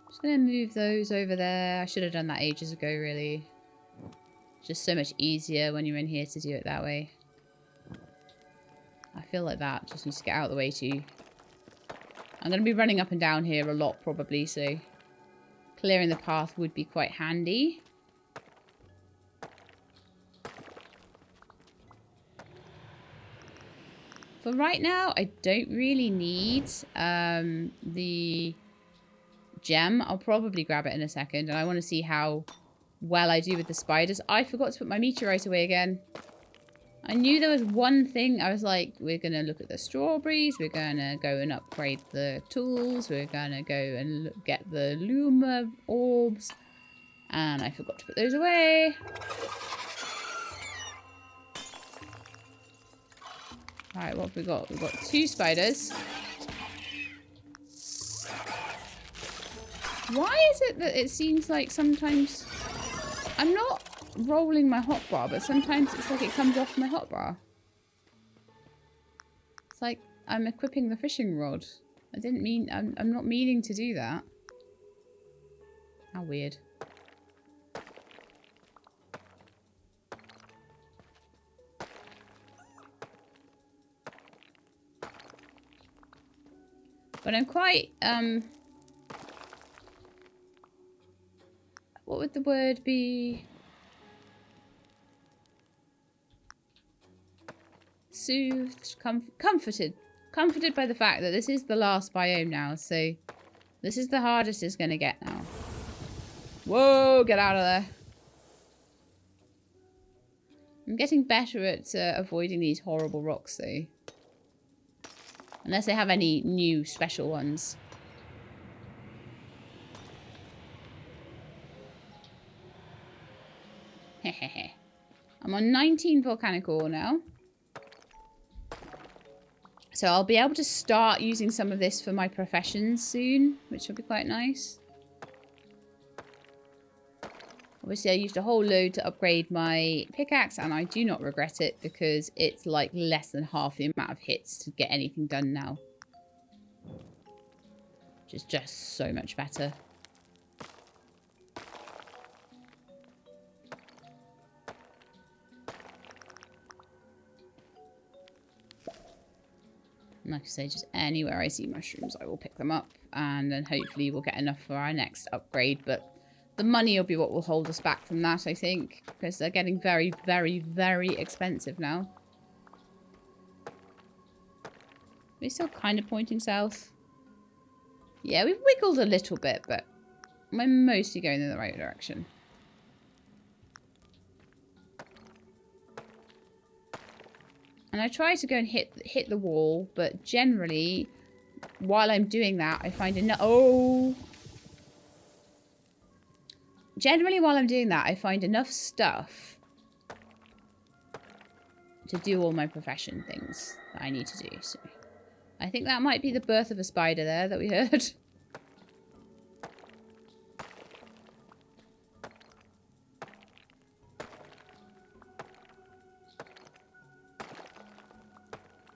Just gonna move those over there. I should have done that ages ago, really. It's just so much easier when you're in here to do it that way. I feel like that just needs to get out of the way too. I'm going to be running up and down here a lot probably, so clearing the path would be quite handy. For right now, I don't really need the gem. I'll probably grab it in a second, and I want to see how well I do with the spiders. I forgot to put my meteorite away again. I knew there was one thing. I was like, we're going to look at the strawberries. We're going to go and upgrade the tools. We're going to go and get the Luma orbs. And I forgot to put those away. Alright, what have we got? We've got 2 spiders. Why is it that it seems like sometimes... I'm not rolling my hotbar, but sometimes it's like it comes off my hotbar. It's like I'm equipping the fishing rod. I didn't mean... I'm not meaning to do that. How weird. But I'm quite, what would the word be? Soothed, comforted. Comforted by the fact that this is the last biome now, so this is the hardest it's going to get now. Whoa, get out of there. I'm getting better at avoiding these horrible rocks, though. Unless they have any new special ones. Hehehe. I'm on 19 volcanic ore now. So I'll be able to start using some of this for my professions soon, which will be quite nice. Obviously, I used a whole load to upgrade my pickaxe, and I do not regret it because it's like less than half the amount of hits to get anything done now. Which is just so much better. And like I say, just anywhere I see mushrooms, I will pick them up. And then hopefully we'll get enough for our next upgrade. But the money will be what will hold us back from that, I think. Because they're getting very, very, very expensive now. We're still kind of pointing south. Yeah, we've wiggled a little bit, but we're mostly going in the right direction. And I try to go and hit the wall, but generally, while I'm doing that, I find enough. Oh! Generally, while I'm doing that, I find enough stuff to do all my profession things that I need to do. So, I think that might be the birth of a spider there that we heard.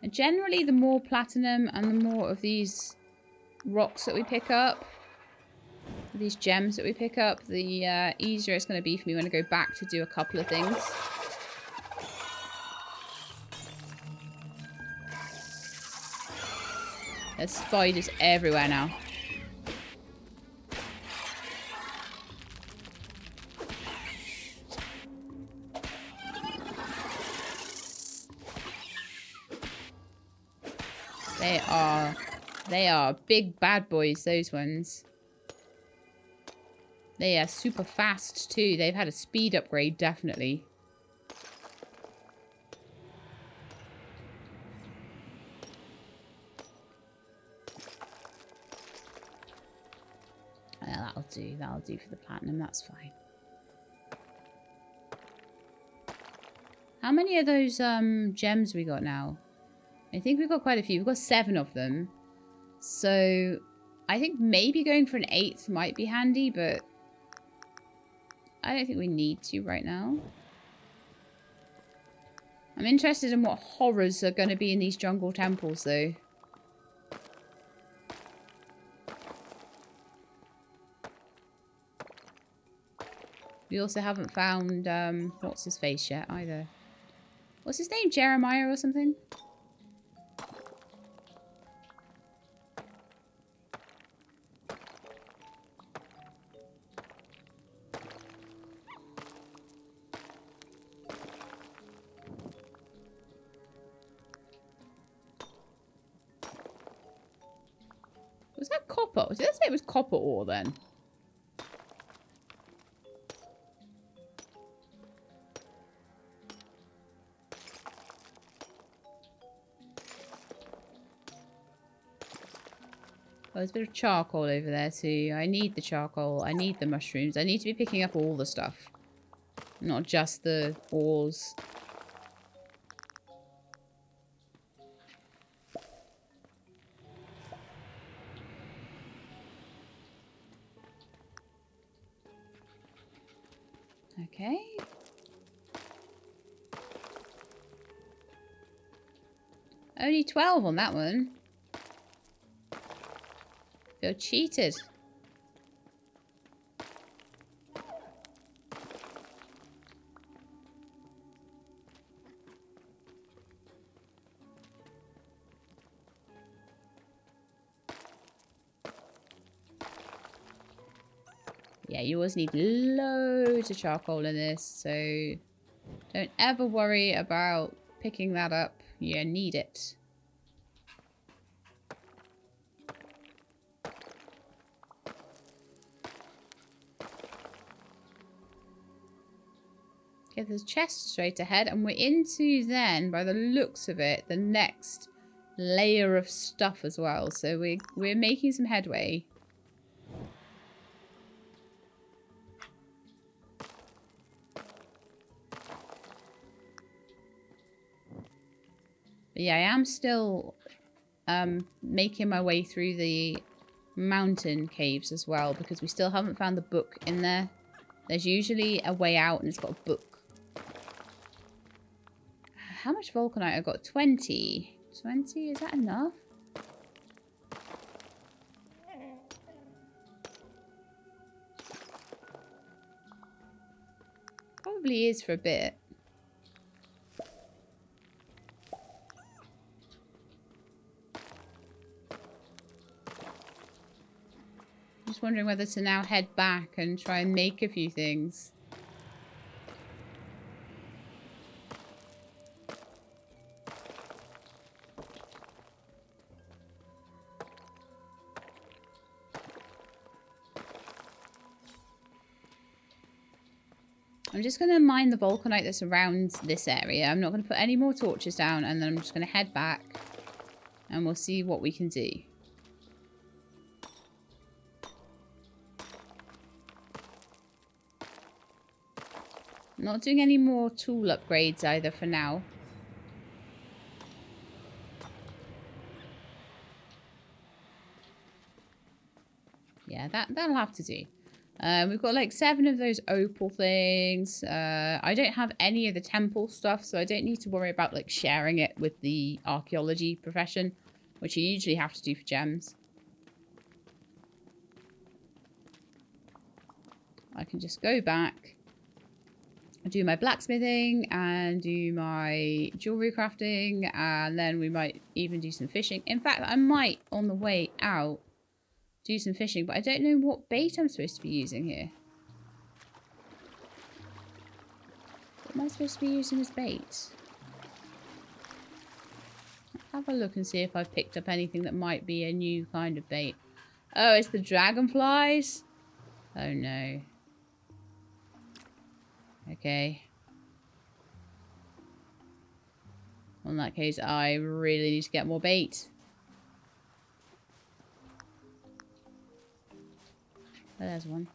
And generally, the more platinum and the more of these rocks that we pick up, these gems that we pick up, the easier it's going to be for me when I go back to do a couple of things. There's spiders everywhere now. They are big bad boys, those ones. They are super fast too. They've had a speed upgrade, definitely. Yeah, that'll do. That'll do for the platinum. That's fine. How many of those gems we got now? I think we've got quite a few. We've got 7 of them. So I think maybe going for an 8th might be handy, but I don't think we need to right now. I'm interested in what horrors are going to be in these jungle temples, though. We also haven't found, what's his face yet, either. What's his name? Jeremiah or something? Was that copper? Did I say it was copper ore then? Oh, there's a bit of charcoal over there too. I need the charcoal. I need the mushrooms. I need to be picking up all the stuff. Not just the ores. Okay. Only 12 on that one. Feel cheated. Yeah, you always need loads of charcoal in this, so don't ever worry about picking that up. You need it. Okay, there's a chest straight ahead, and we're into then, by the looks of it, the next layer of stuff as well. So we're making some headway. But yeah, I am still making my way through the mountain caves as well, because we still haven't found the book in there. There's usually a way out and it's got a book. How much vulcanite? I got 20. 20? Is that enough? Probably is for a bit. Just wondering whether to now head back and try and make a few things. I'm just going to mine the vulcanite that's around this area. I'm not going to put any more torches down, and then I'm just going to head back and we'll see what we can do. I'm not doing any more tool upgrades either for now. Yeah, that'll have to do. We've got like 7 of those opal things. I don't have any of the temple stuff, so I don't need to worry about like sharing it with the archaeology profession, which you usually have to do for gems. I can just go back, do my blacksmithing, and do my jewelry crafting, and then we might even do some fishing. In fact, I might, on the way out, do some fishing, but I don't know what bait I'm supposed to be using here. What am I supposed to be using as bait? Have a look and see if I've picked up anything that might be a new kind of bait. Oh, it's the dragonflies? Oh no. Okay. Well, in that case, I really need to get more bait. Oh, there's one.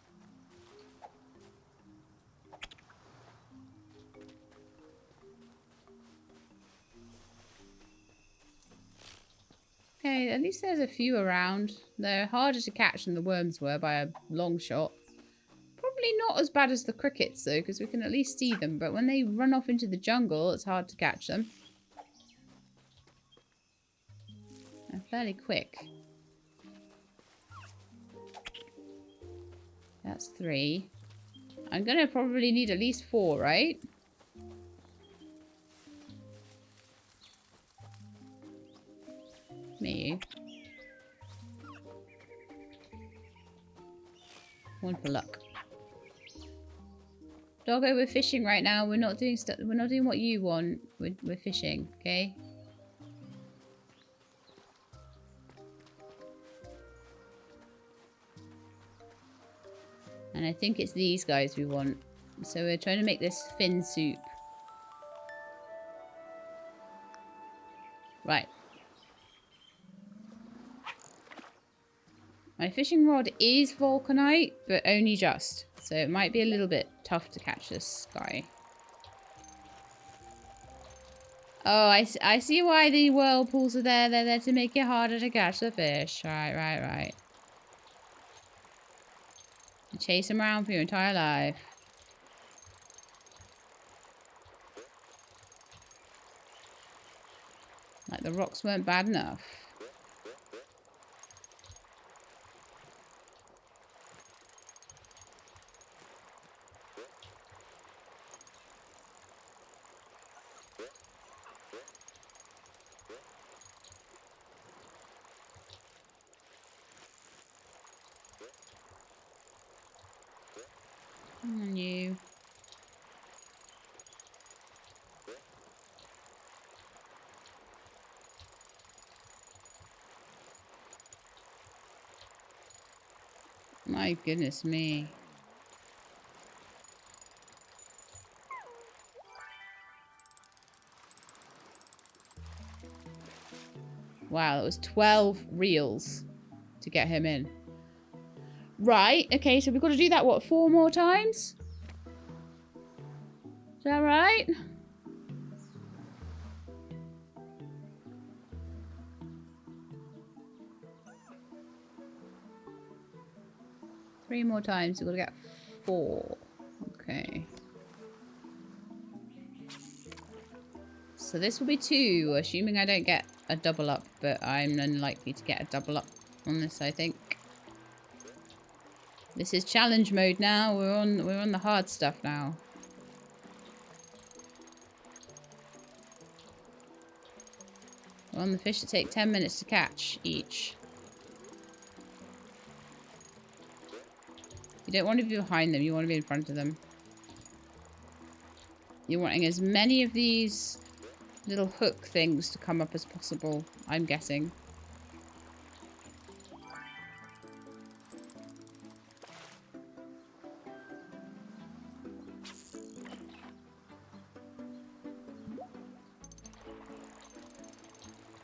Okay, at least there's a few around. They're harder to catch than the worms were by a long shot. Probably not as bad as the crickets, though, because we can at least see them. But when they run off into the jungle, it's hard to catch them. They're fairly quick. That's 3. I'm going to probably need at least 4, right? Me. 1 for luck. Doggo, we're fishing right now. We're not doing stuff. We're not doing what you want. We're fishing, okay? And I think it's these guys we want. So we're trying to make this fin soup. Right. My fishing rod is vulcanite, but only just. So it might be a little bit tough to catch this guy. Oh, I see why the whirlpools are there. They're there to make it harder to catch the fish. Right. You chase them around for your entire life. Like the rocks weren't bad enough. Come on, you. My goodness me. Wow, that was 12 reels to get him in. Right, okay, so we've got to do that, what, 4 more times? Is that right? Three more times, we've got to get 4. Okay. So this will be 2, assuming I don't get a double up, but I'm unlikely to get a double up on this, I think. This is challenge mode now. We're on the hard stuff now. We're on the fish that take 10 minutes to catch each. You don't want to be behind them, you want to be in front of them. You're wanting as many of these little hook things to come up as possible, I'm guessing.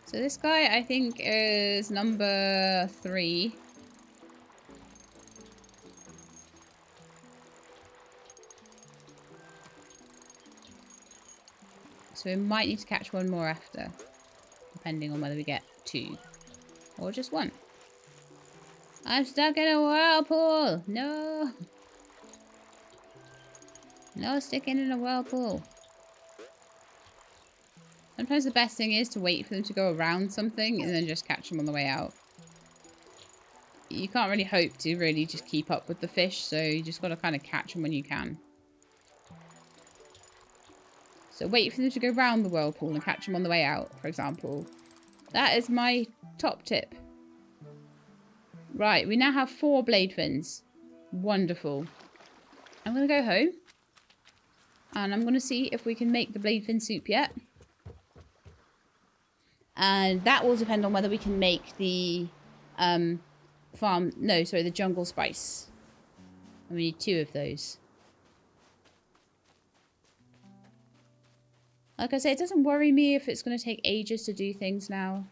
So this guy, I think, is number 3. So we might need to catch one more after, depending on whether we get 2 or just 1. I'm stuck in a whirlpool. No. No sticking in a whirlpool. Sometimes the best thing is to wait for them to go around something and then just catch them on the way out. You can't really hope to really just keep up with the fish, so you just got to kind of catch them when you can. So wait for them to go round the whirlpool and catch them on the way out, for example. That is my top tip. Right, we now have 4 blade fins. Wonderful. I'm going to go home. And I'm going to see if we can make the blade fin soup yet. And that will depend on whether we can make the the jungle spice. And we need 2 of those. Like I say, it doesn't worry me if it's going to take ages to do things now.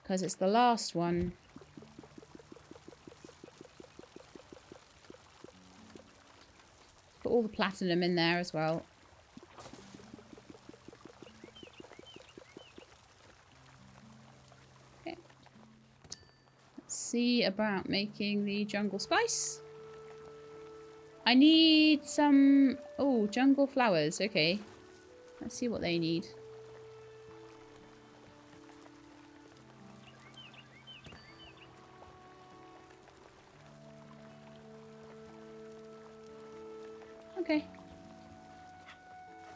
Because it's the last one. Put all the platinum in there as well. Okay. Let's see about making the jungle spice. I need some... Oh, jungle flowers. Okay. Let's see what they need. Okay.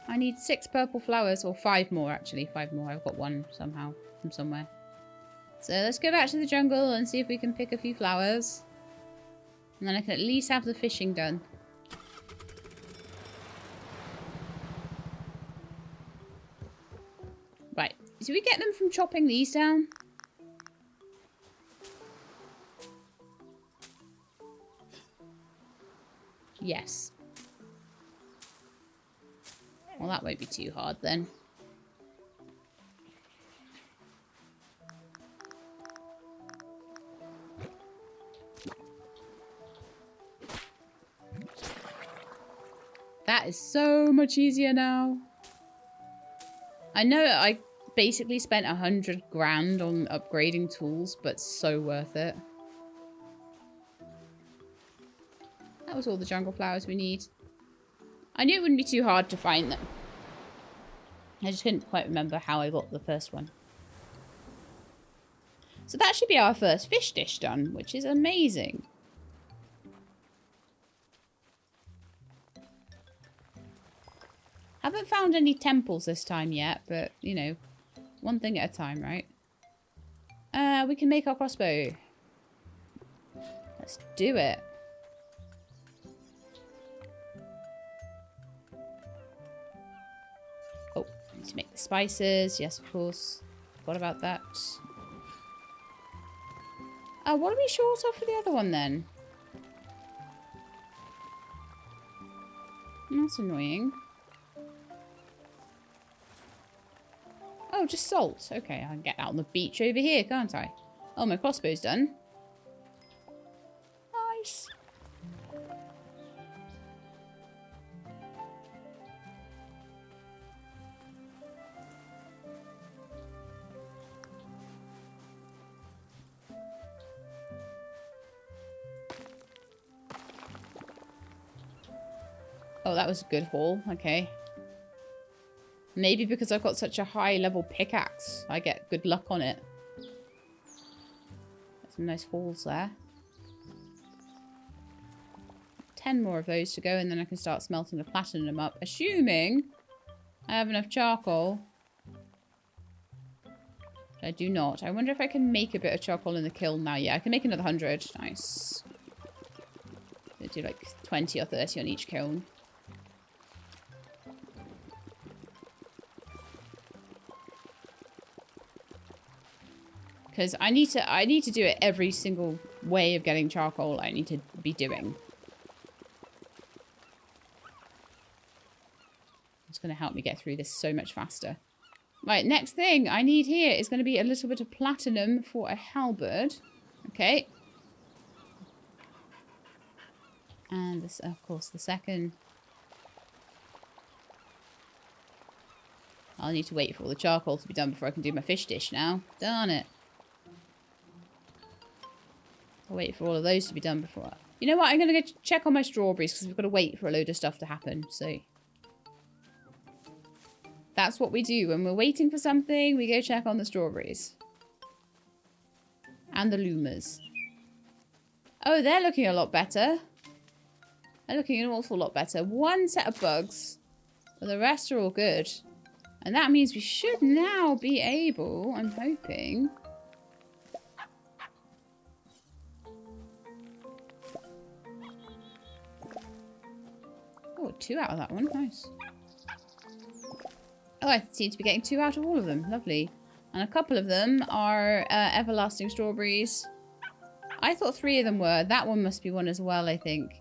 I need 6 purple flowers, or 5 more actually. 5 more. I've got 1 somehow from somewhere. So let's go back to the jungle and see if we can pick a few flowers. And then I can at least have the fishing done. Right. Do we get them from chopping these down? Yes. Well, that won't be too hard then. That is so much easier now. I know I basically spent 100 grand on upgrading tools, but so worth it. That was all the jungle flowers we need. I knew it wouldn't be too hard to find them. I just couldn't quite remember how I got the first one. So that should be our first fish dish done, which is amazing. Haven't found any temples this time yet, but, you know, one thing at a time, right? We can make our crossbow. Let's do it. Need to make the spices. Yes, of course. Forgot about that. What are we short of for the other one then? That's annoying. Oh, just salt. Okay, I can get out on the beach over here, can't I? Oh, my crossbow's done. Nice. Oh, that was a good haul. Okay. Maybe because I've got such a high level pickaxe, I get good luck on it. Some nice hauls there. 10 more of those to go, and then I can start smelting the platinum up. Assuming I have enough charcoal. But I do not. I wonder if I can make a bit of charcoal in the kiln now. Yeah, I can make another 100. Nice. I'll do like 20 or 30 on each kiln. Because I need to do it every single way of getting charcoal I need to be doing. It's going to help me get through this so much faster. Right, next thing I need here is going to be a little bit of platinum for a halberd. Okay. And this, of course, the second. I'll need to wait for all the charcoal to be done before I can do my fish dish now. Darn it. I'll wait for all of those to be done before. You know what? I'm going to go check on my strawberries because we've got to wait for a load of stuff to happen. So that's what we do. When we're waiting for something, we go check on the strawberries. And the Lumas. Oh, they're looking a lot better. They're looking an awful lot better. One set of bugs. But the rest are all good. And that means we should now be able, I'm hoping... Oh, 2 out of that one. Nice. Oh, I seem to be getting 2 out of all of them. Lovely. And a couple of them are everlasting strawberries. I thought 3 of them were. That one must be one as well, I think.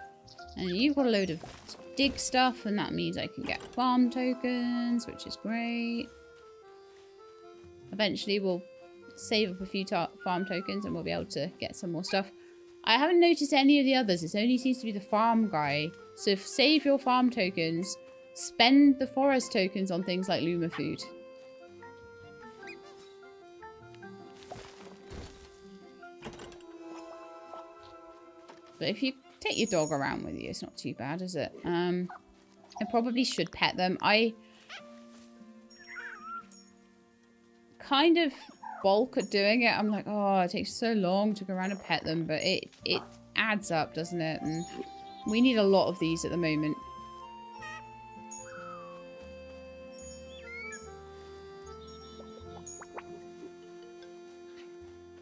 And you've got a load of dig stuff, and that means I can get farm tokens, which is great. Eventually, we'll save up a few farm tokens, and we'll be able to get some more stuff. I haven't noticed any of the others. It only seems to be the farm guy. So save your farm tokens. Spend the forest tokens on things like Luma food. But if you take your dog around with you, it's not too bad, is it? I probably should pet them. I kind of bulk at doing it. I'm like, oh, it takes so long to go around and pet them, but it adds up, doesn't it? And we need a lot of these at the moment.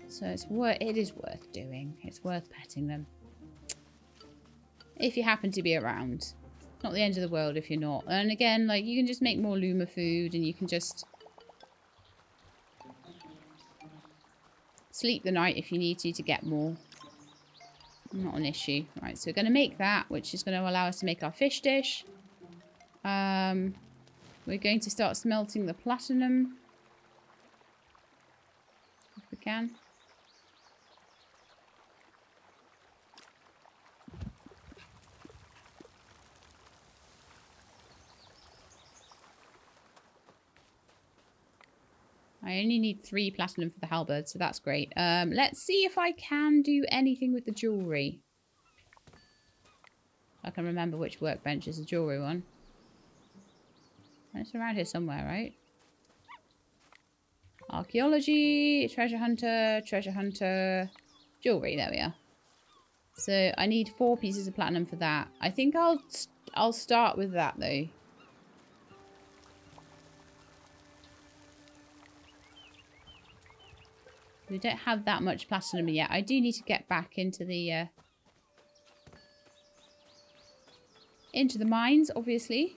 So it is worth doing. It's worth petting them. If you happen to be around. Not the end of the world if you're not. And again, like, you can just make more Luma food and you can just sleep the night if you need to get more. Not an issue. Right, so we're going to make that, which is going to allow us to make our fish dish. We're going to start smelting the platinum. If we can. I only need 3 platinum for the halberd, so that's great. Let's see if I can do anything with the jewellery. I can remember which workbench is the jewellery one. It's around here somewhere, right? Archaeology, treasure hunter, jewellery, there we are. So I need 4 pieces of platinum for that. I think I'll start with that though. We don't have that much platinum yet. I do need to get back into the mines, obviously.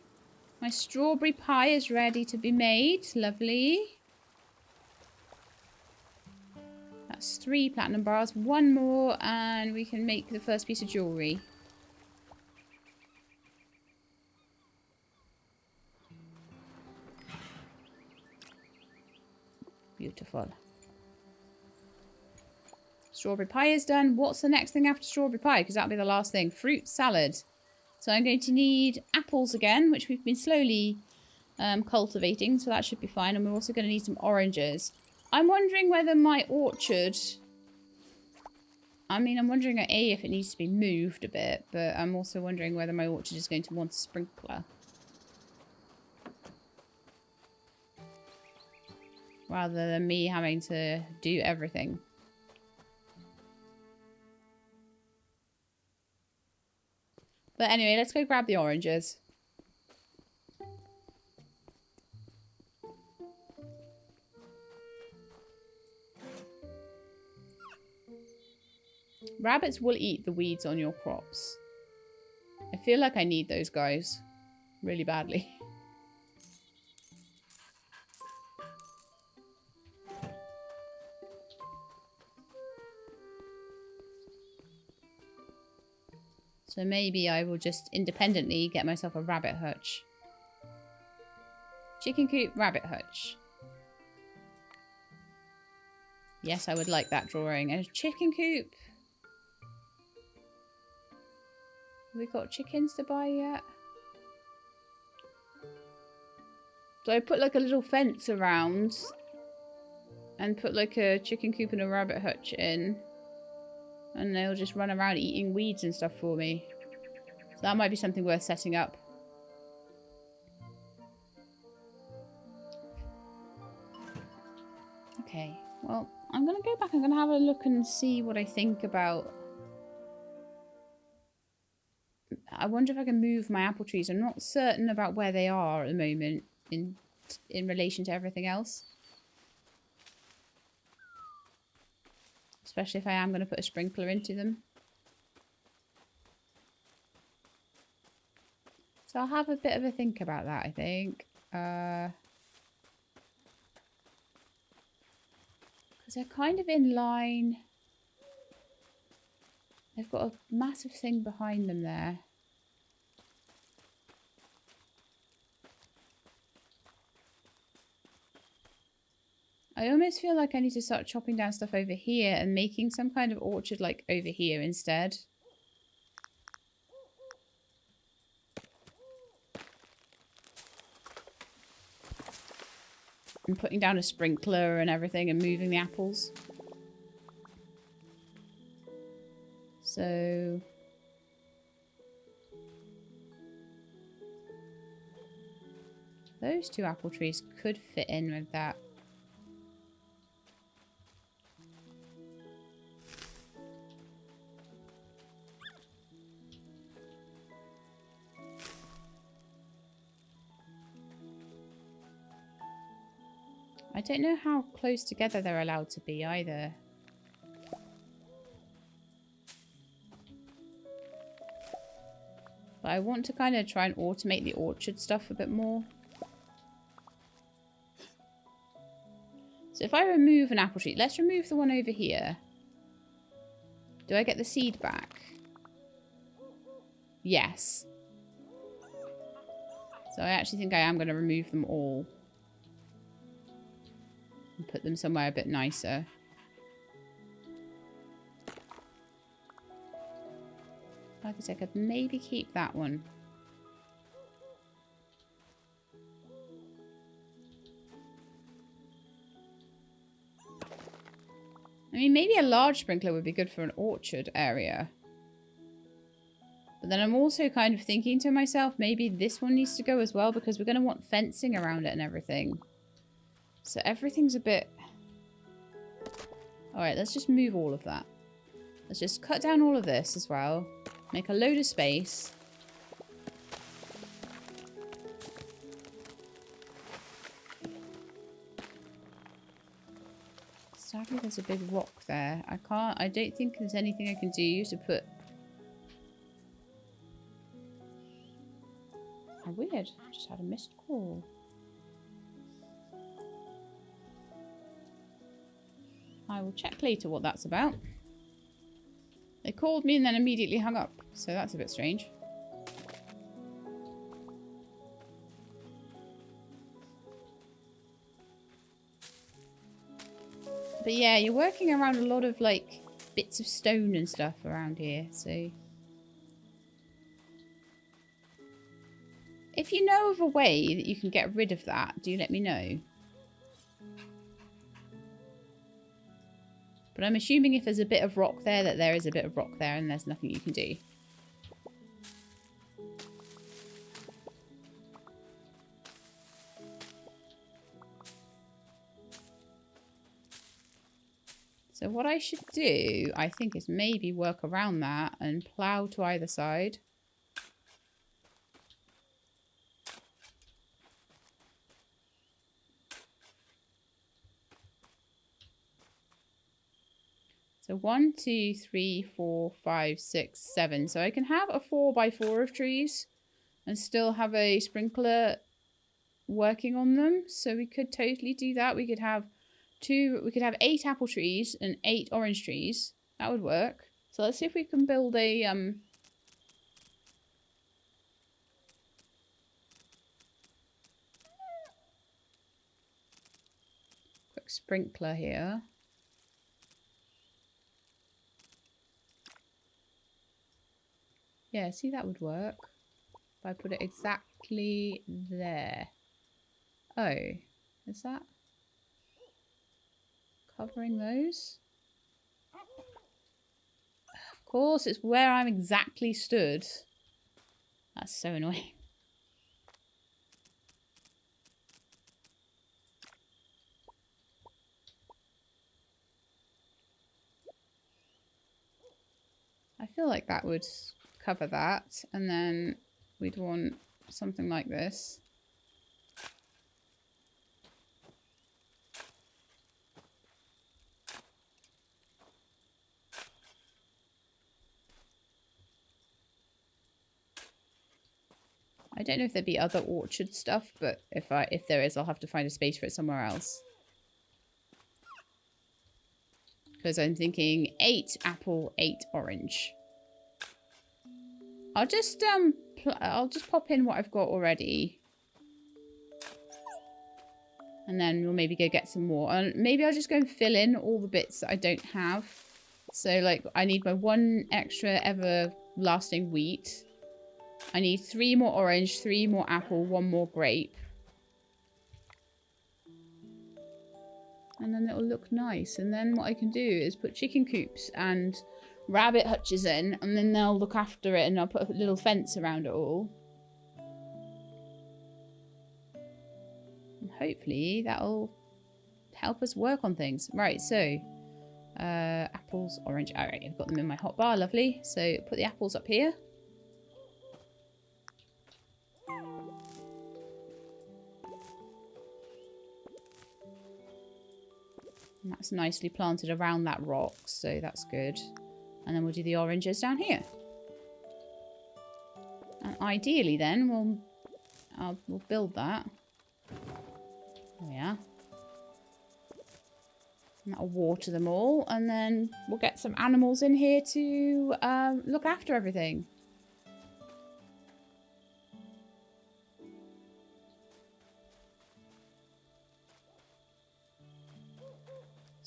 My strawberry pie is ready to be made. Lovely. That's 3 platinum bars. 1 more and we can make the first piece of jewellery. Beautiful. Strawberry pie is done. What's the next thing after strawberry pie? Because that'll be the last thing. Fruit salad. So I'm going to need apples again, which we've been slowly cultivating. So that should be fine. And we're also going to need some oranges. I'm wondering whether my orchard... I'm wondering, A, if it needs to be moved a bit. But I'm also wondering whether my orchard is going to want a sprinkler. Rather than me having to do everything. But anyway, let's go grab the oranges. Rabbits will eat the weeds on your crops. I feel like I need those guys really badly. So maybe I will just independently get myself a rabbit hutch. Chicken coop, rabbit hutch. Yes, I would like that drawing. A chicken coop. Have we got chickens to buy yet? So I put like a little fence around and put like a chicken coop and a rabbit hutch in. And they'll just run around eating weeds and stuff for me. So that might be something worth setting up. Okay, well, I'm going to go back. I'm going to have a look and see what I think about... I wonder if I can move my apple trees. I'm not certain about where they are at the moment in relation to everything else. Especially if I am going to put a sprinkler into them. So I'll have a bit of a think about that, I think. Because they're kind of in line. They've got a massive thing behind them there. I almost feel like I need to start chopping down stuff over here and making some kind of orchard like over here instead. And putting down a sprinkler and everything and moving the apples. So... those 2 apple trees could fit in with that. I don't know how close together they're allowed to be either. But I want to kind of try and automate the orchard stuff a bit more. So if I remove an apple tree, let's remove the one over here. Do I get the seed back? Yes. So I actually think I am going to remove them all. And put them somewhere a bit nicer. Like I said, I could maybe keep that one. I mean, maybe a large sprinkler would be good for an orchard area. But then I'm also kind of thinking to myself, maybe this one needs to go as well because we're going to want fencing around it and everything. So everything's a bit... Alright, let's just move all of that. Let's just cut down all of this as well. Make a load of space. Sadly, there's a big rock there. I don't think there's anything I can do to put... How weird. Just had a missed call. I will check later what that's about. They called me and then immediately hung up. So that's a bit strange. But yeah, you're working around a lot of like bits of stone and stuff around here, so if you know of a way that you can get rid of that, do let me know. But I'm assuming if there's a bit of rock there, that there is a bit of rock there and there's nothing you can do. So what I should do, I think, is maybe work around that and plough to either side. So 1, 2, 3, 4, 5, 6, 7. So I can have a 4x4 of trees and still have a sprinkler working on them. So we could totally do that. We could have 8 apple trees and 8 orange trees. That would work. So let's see if we can build a quick sprinkler here. Yeah, see, that would work. If I put it exactly there. Oh, is that covering those? Of course, it's where I'm exactly stood. That's so annoying. I feel like that would cover that, and then we'd want something like this. I don't know if there'd be other orchard stuff, but if there is, I'll have to find a space for it somewhere else. Because I'm thinking 8 apple, 8 orange. I'll just pop in what I've got already. And then we'll maybe go get some more. And maybe I'll just go and fill in all the bits that I don't have. So like I need my 1 extra everlasting wheat. I need 3 more orange, 3 more apple, 1 more grape. And then it'll look nice. And then what I can do is put chicken coops and rabbit hutches in, and then they'll look after it, and I'll put a little fence around it all. And hopefully that'll help us work on things. Right, so apples, orange. All right, I've got them in my hotbar. Lovely. So put the apples up here. And that's nicely planted around that rock, so that's good. And then we'll do the oranges down here. And ideally then, we'll build that. There we are. And that'll water them all. And then we'll get some animals in here to look after everything.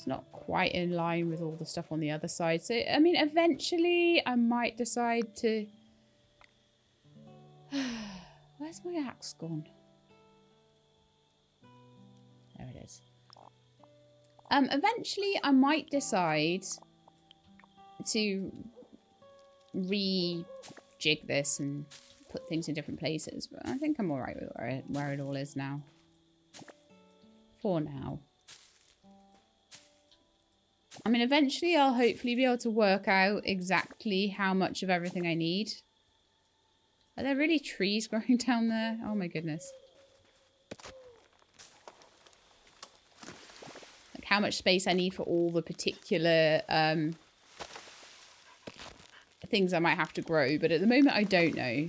Not quite in line with all the stuff on the other side. So, I mean, eventually I might decide to... Where's my axe gone? There it is. Eventually I might decide to rejig this and put things in different places. But I think I'm alright with where it all is now. For now. I mean, eventually I'll hopefully be able to work out exactly how much of everything I need. Are there really trees growing down there? Oh my goodness. Like how much space I need for all the particular things I might have to grow. But at the moment I don't know.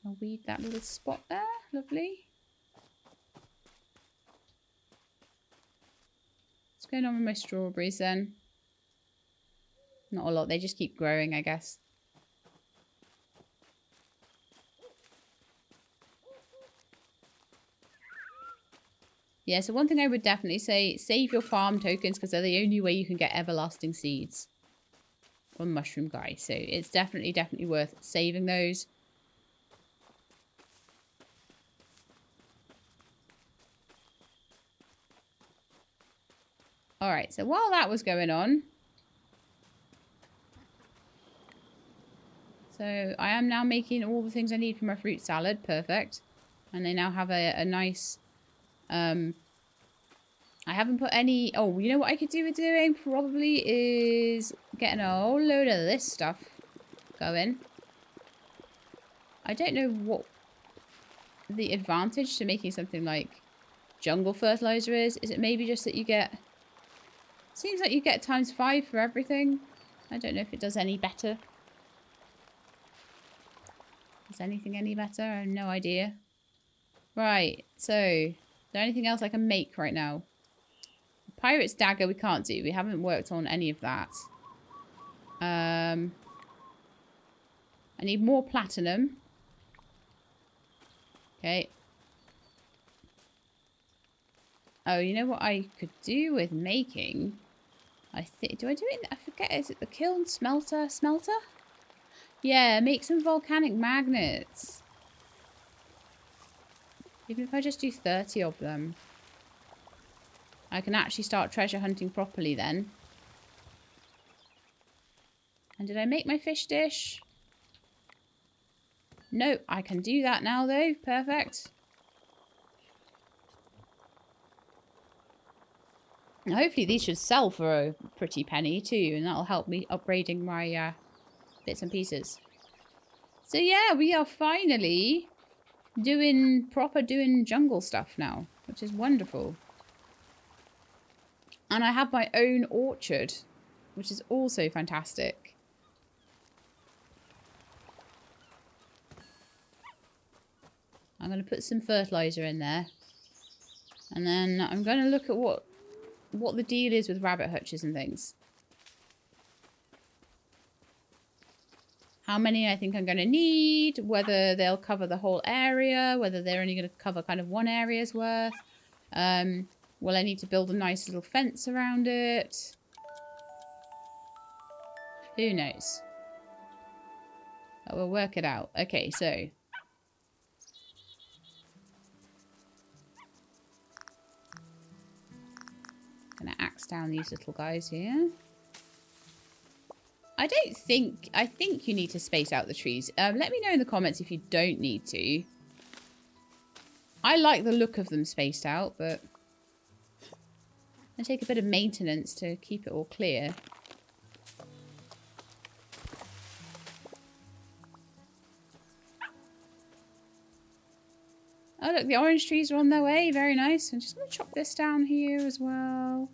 I'll weed that little spot there. Lovely. What's going on with my strawberries then? Not a lot. They just keep growing, I guess. Yeah, so one thing I would definitely say, save your farm tokens because they're the only way you can get everlasting seeds from Mushroom Guy. So it's definitely worth saving those. Alright, so while that was going on... So I am now making all the things I need for my fruit salad. Perfect. And they now have a nice... I haven't put any... Oh, you know what I could do with doing? Probably is getting a whole load of this stuff going. I don't know what the advantage to making something like jungle fertilizer is. Is it maybe just that you get... Seems like you get ×5 for everything. I don't know if it does any better. Is anything any better? I have no idea. Right, so... Is there anything else I can make right now? Pirate's dagger we can't do. We haven't worked on any of that. I need more platinum. Okay. Oh, you know what I could do with making? I think... Do I do it? I forget. Is it the kiln? Smelter? Smelter? Yeah, make some volcanic magnets. Even if I just do 30 of them. I can actually start treasure hunting properly then. And did I make my fish dish? No, I can do that now though. Perfect. And hopefully these should sell for a pretty penny too. And that'll help me upgrading my bits and pieces. So yeah, we are finally doing jungle stuff now. Which is wonderful. And I have my own orchard. Which is also fantastic. I'm going to put some fertilizer in there. And then I'm going to look at what the deal is with rabbit hutches and things. How many I think I'm going to need. Whether they'll cover the whole area. Whether they're only going to cover kind of one area's worth. Will I need to build a nice little fence around it? Who knows? But we'll work it out. Okay, so... Gonna axe down these little guys here. I think you need to space out the trees. Let me know in the comments if you don't need to. I like the look of them spaced out, but I take a bit of maintenance to keep it all clear. Oh look, the orange trees are on their way. Very nice. I'm just going to chop this down here as well.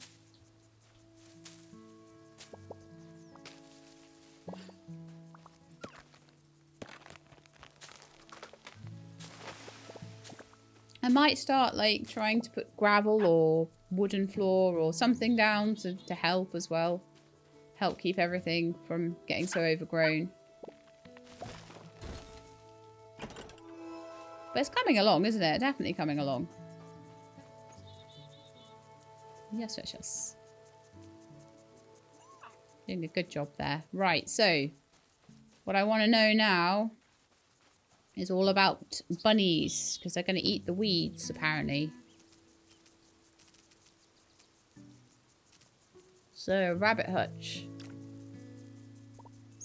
I might start like trying to put gravel or wooden floor or something down to help as well. Help keep everything from getting so overgrown. But it's coming along, isn't it? Definitely coming along. Yes, yes, yes. Doing a good job there. Right, so what I want to know now is all about bunnies, because they're going to eat the weeds, apparently. So, rabbit hutch.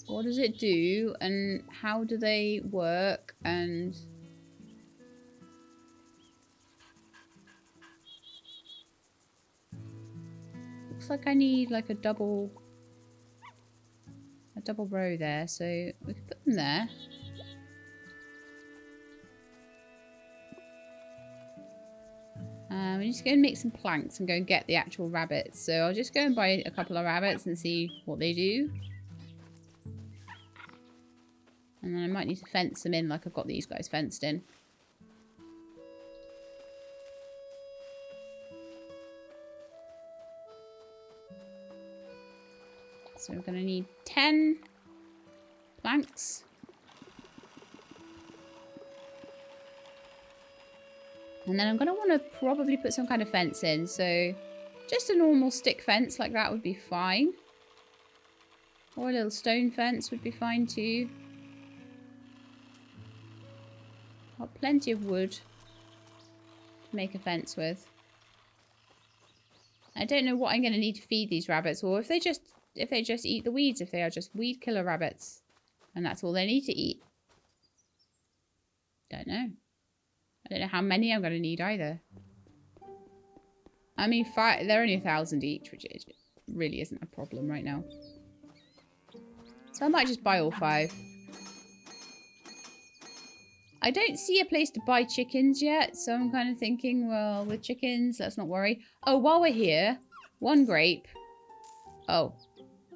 What does it do, and how do they work, and... Looks like I need like a double row there, so we can put them there. We need to go and make some planks and go and get the actual rabbits. So I'll just go and buy a couple of rabbits and see what they do. And then I might need to fence them in like I've got these guys fenced in. So we're going to need 10 planks. And then I'm going to want to probably put some kind of fence in. So just a normal stick fence like that would be fine. Or a little stone fence would be fine too. Got plenty of wood to make a fence with. I don't know what I'm going to need to feed these rabbits, or if they just eat the weeds, if they are just weed killer rabbits and that's all they need to eat. Don't know. I don't know how many I'm going to need either. I mean, they're only 1,000 each, which really isn't a problem right now. So I might just buy all 5. I don't see a place to buy chickens yet, so I'm kind of thinking, well, with chickens, let's not worry. Oh, while we're here, 1 grape. Oh,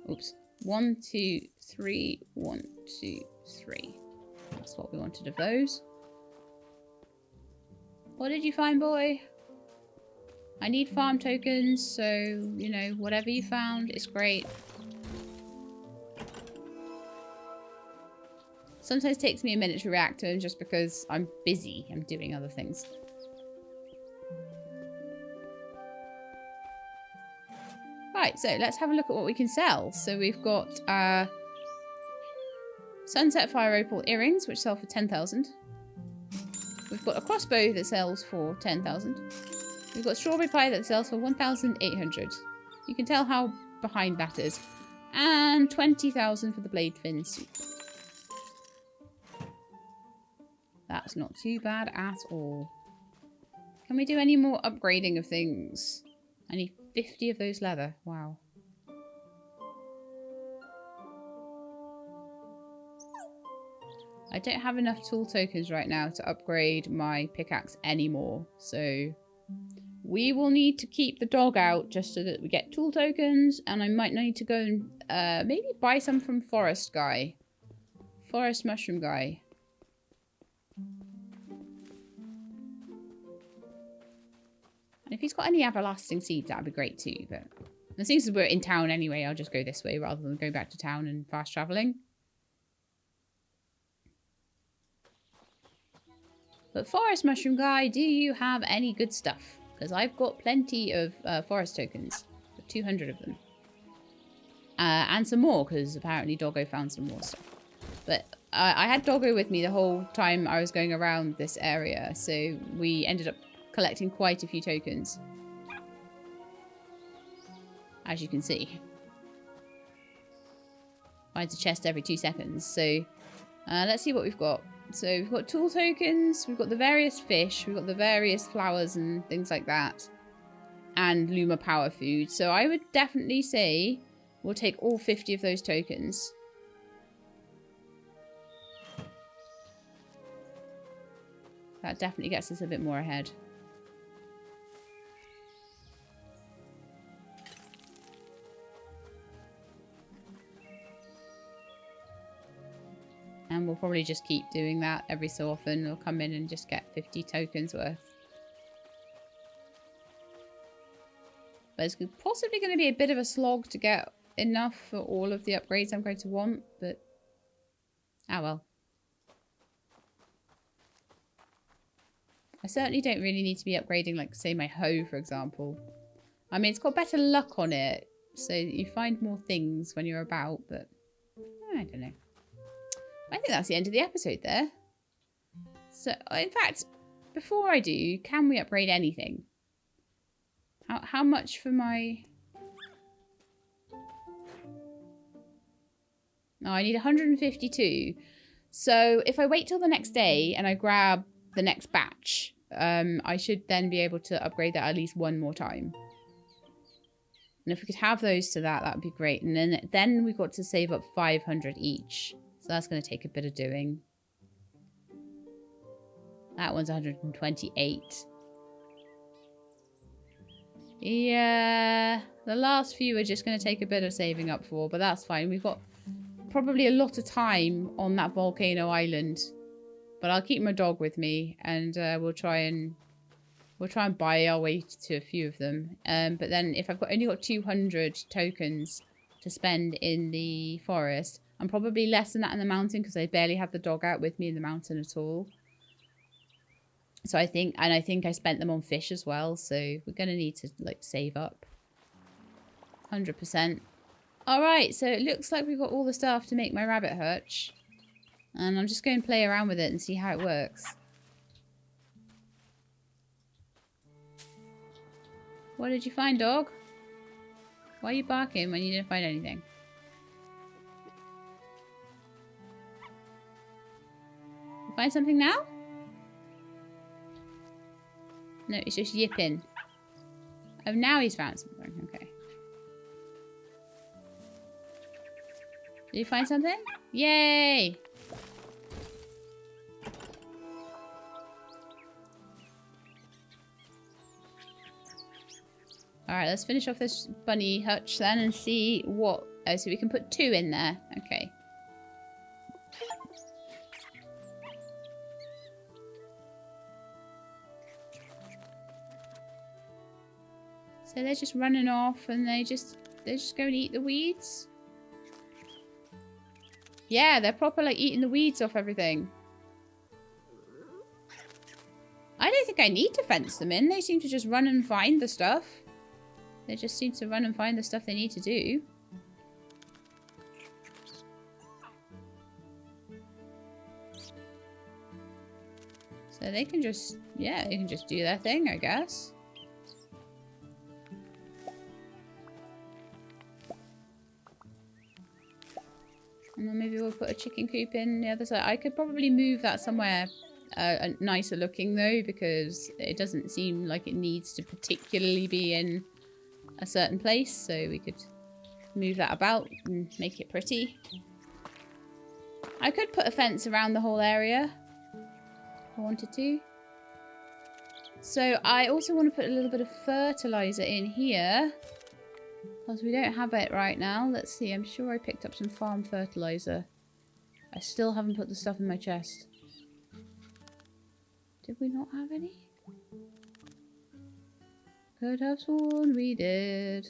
oops. 1, 2, 3, 1, 2, 3. That's what we wanted of those. What did you find, boy? I need farm tokens, so, you know, whatever you found is great. Sometimes it takes me a minute to react to them just because I'm busy. I'm doing other things. Right, so let's have a look at what we can sell. So we've got Sunset Fire Opal earrings, which sell for 10,000. We've got a crossbow that sells for 10,000. We've got strawberry pie that sells for 1,800. You can tell how behind that is. And 20,000 for the blade fin suit. That's not too bad at all. Can we do any more upgrading of things? I need 50 of those leather. Wow. I don't have enough tool tokens right now to upgrade my pickaxe anymore. So we will need to keep the dog out just so that we get tool tokens. And I might need to go and maybe buy some from Forest Guy. Forest Mushroom Guy. And if he's got any everlasting seeds, that'd be great too. But since we're in town anyway, I'll just go this way rather than go back to town and fast traveling. But Forest Mushroom Guy, do you have any good stuff? Because I've got plenty of forest tokens. 200 of them. And some more, because apparently Doggo found some more stuff. But I had Doggo with me the whole time I was going around this area. So we ended up collecting quite a few tokens. As you can see. Finds a chest every 2 seconds. So let's see what we've got. So we've got tool tokens, we've got the various fish, we've got the various flowers and things like that. And Luma power food. So I would definitely say we'll take all 50 of those tokens. That definitely gets us a bit more ahead. And we'll probably just keep doing that every so often. We'll come in and just get 50 tokens worth. But it's possibly going to be a bit of a slog to get enough for all of the upgrades I'm going to want. But, ah well. I certainly don't really need to be upgrading, like, say, my hoe, for example. I mean, it's got better luck on it. So you find more things when you're about. But, I don't know. I think that's the end of the episode there. So, in fact, before I do, can we upgrade anything? How much for my... Oh, I need 152. So, if I wait till the next day and I grab the next batch, I should then be able to upgrade that at least one more time. And if we could have those to that, that would be great. And then we've got to save up 500 each. So that's going to take a bit of doing. That one's 128. Yeah, the last few are just going to take a bit of saving up for, but that's fine. We've got probably a lot of time on that volcano island. But I'll keep my dog with me, and we'll try and buy our way to a few of them. But then if I've only got 200 tokens to spend in the forest, I'm probably less than that in the mountain because I barely have the dog out with me in the mountain at all. So I think I spent them on fish as well. So we're gonna need to like save up. 100%. All right, so it looks like we've got all the stuff to make my rabbit hutch. And I'm just going to play around with it and see how it works. What did you find, dog? Why are you barking when you didn't find anything? You find something now? No, it's just yipping. Oh, now he's found something. Okay. Did you find something? Yay! Alright, let's finish off this bunny hutch then and see what... Oh, so we can put 2 in there. Okay. So they're just running off and they just go and eat the weeds? Yeah, they're proper like eating the weeds off everything. I don't think I need to fence them in. They seem to just run and find the stuff. They just seem to run and find the stuff they need to do. So they can just, yeah, they can just do their thing, I guess. And then maybe we'll put a chicken coop in the other side. I could probably move that somewhere nicer looking though, because it doesn't seem like it needs to particularly be in a certain place, so we could move that about and make it pretty. I could put a fence around the whole area if I wanted to. So I also want to put a little bit of fertilizer in here because we don't have it right now. Let's see, I'm sure I picked up some farm fertilizer. I still haven't put the stuff in my chest. Did we not have any? Could have sworn we did.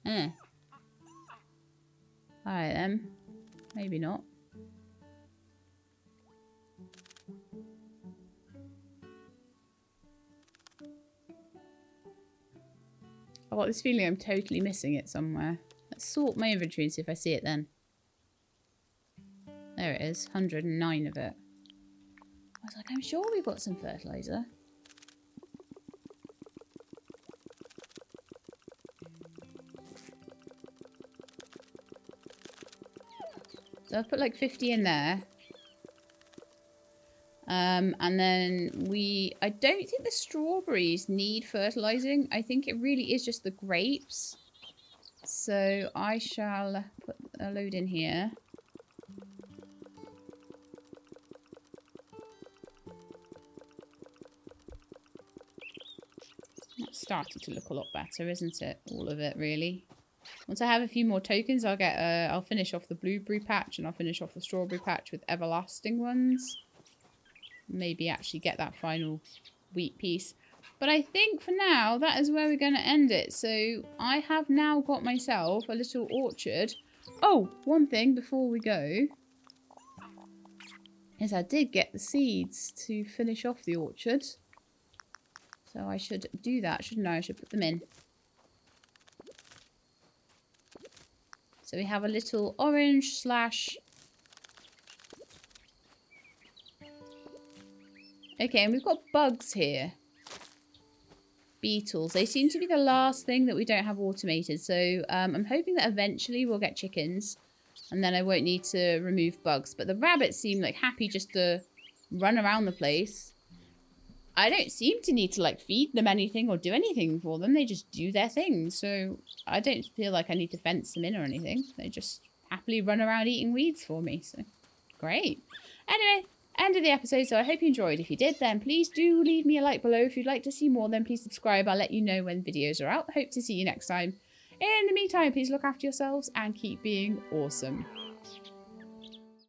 Alright then. Maybe not. I've got this feeling I'm totally missing it somewhere. Let's sort my inventory and see if I see it then. There it is. 109 of it. I was like, I'm sure we've got some fertilizer. So I've put like 50 in there. And then I don't think the strawberries need fertilizing. I think it really is just the grapes. So I shall put a load in here. That's starting to look a lot better, isn't it? All of it, really. Once I have a few more tokens, I'll finish off the blueberry patch and I'll finish off the strawberry patch with everlasting ones. Maybe actually get that final wheat piece. But I think for now, that is where we're going to end it. So I have now got myself a little orchard. Oh, one thing before we go is I did get the seeds to finish off the orchard. So I should do that, shouldn't I? I should put them in. So we have a little orange slash... Okay, and we've got bugs here. Beetles. They seem to be the last thing that we don't have automated. So I'm hoping that eventually we'll get chickens. And then I won't need to remove bugs. But the rabbits seem like happy just to run around the place. I don't seem to need to like feed them anything or do anything for them. They just do their thing. So I don't feel like I need to fence them in or anything. They just happily run around eating weeds for me. So great. Anyway, end of the episode. So I hope you enjoyed. If you did, then please do leave me a like below. If you'd like to see more, then please subscribe. I'll let you know when videos are out. Hope to see you next time. In the meantime, please look after yourselves and keep being awesome.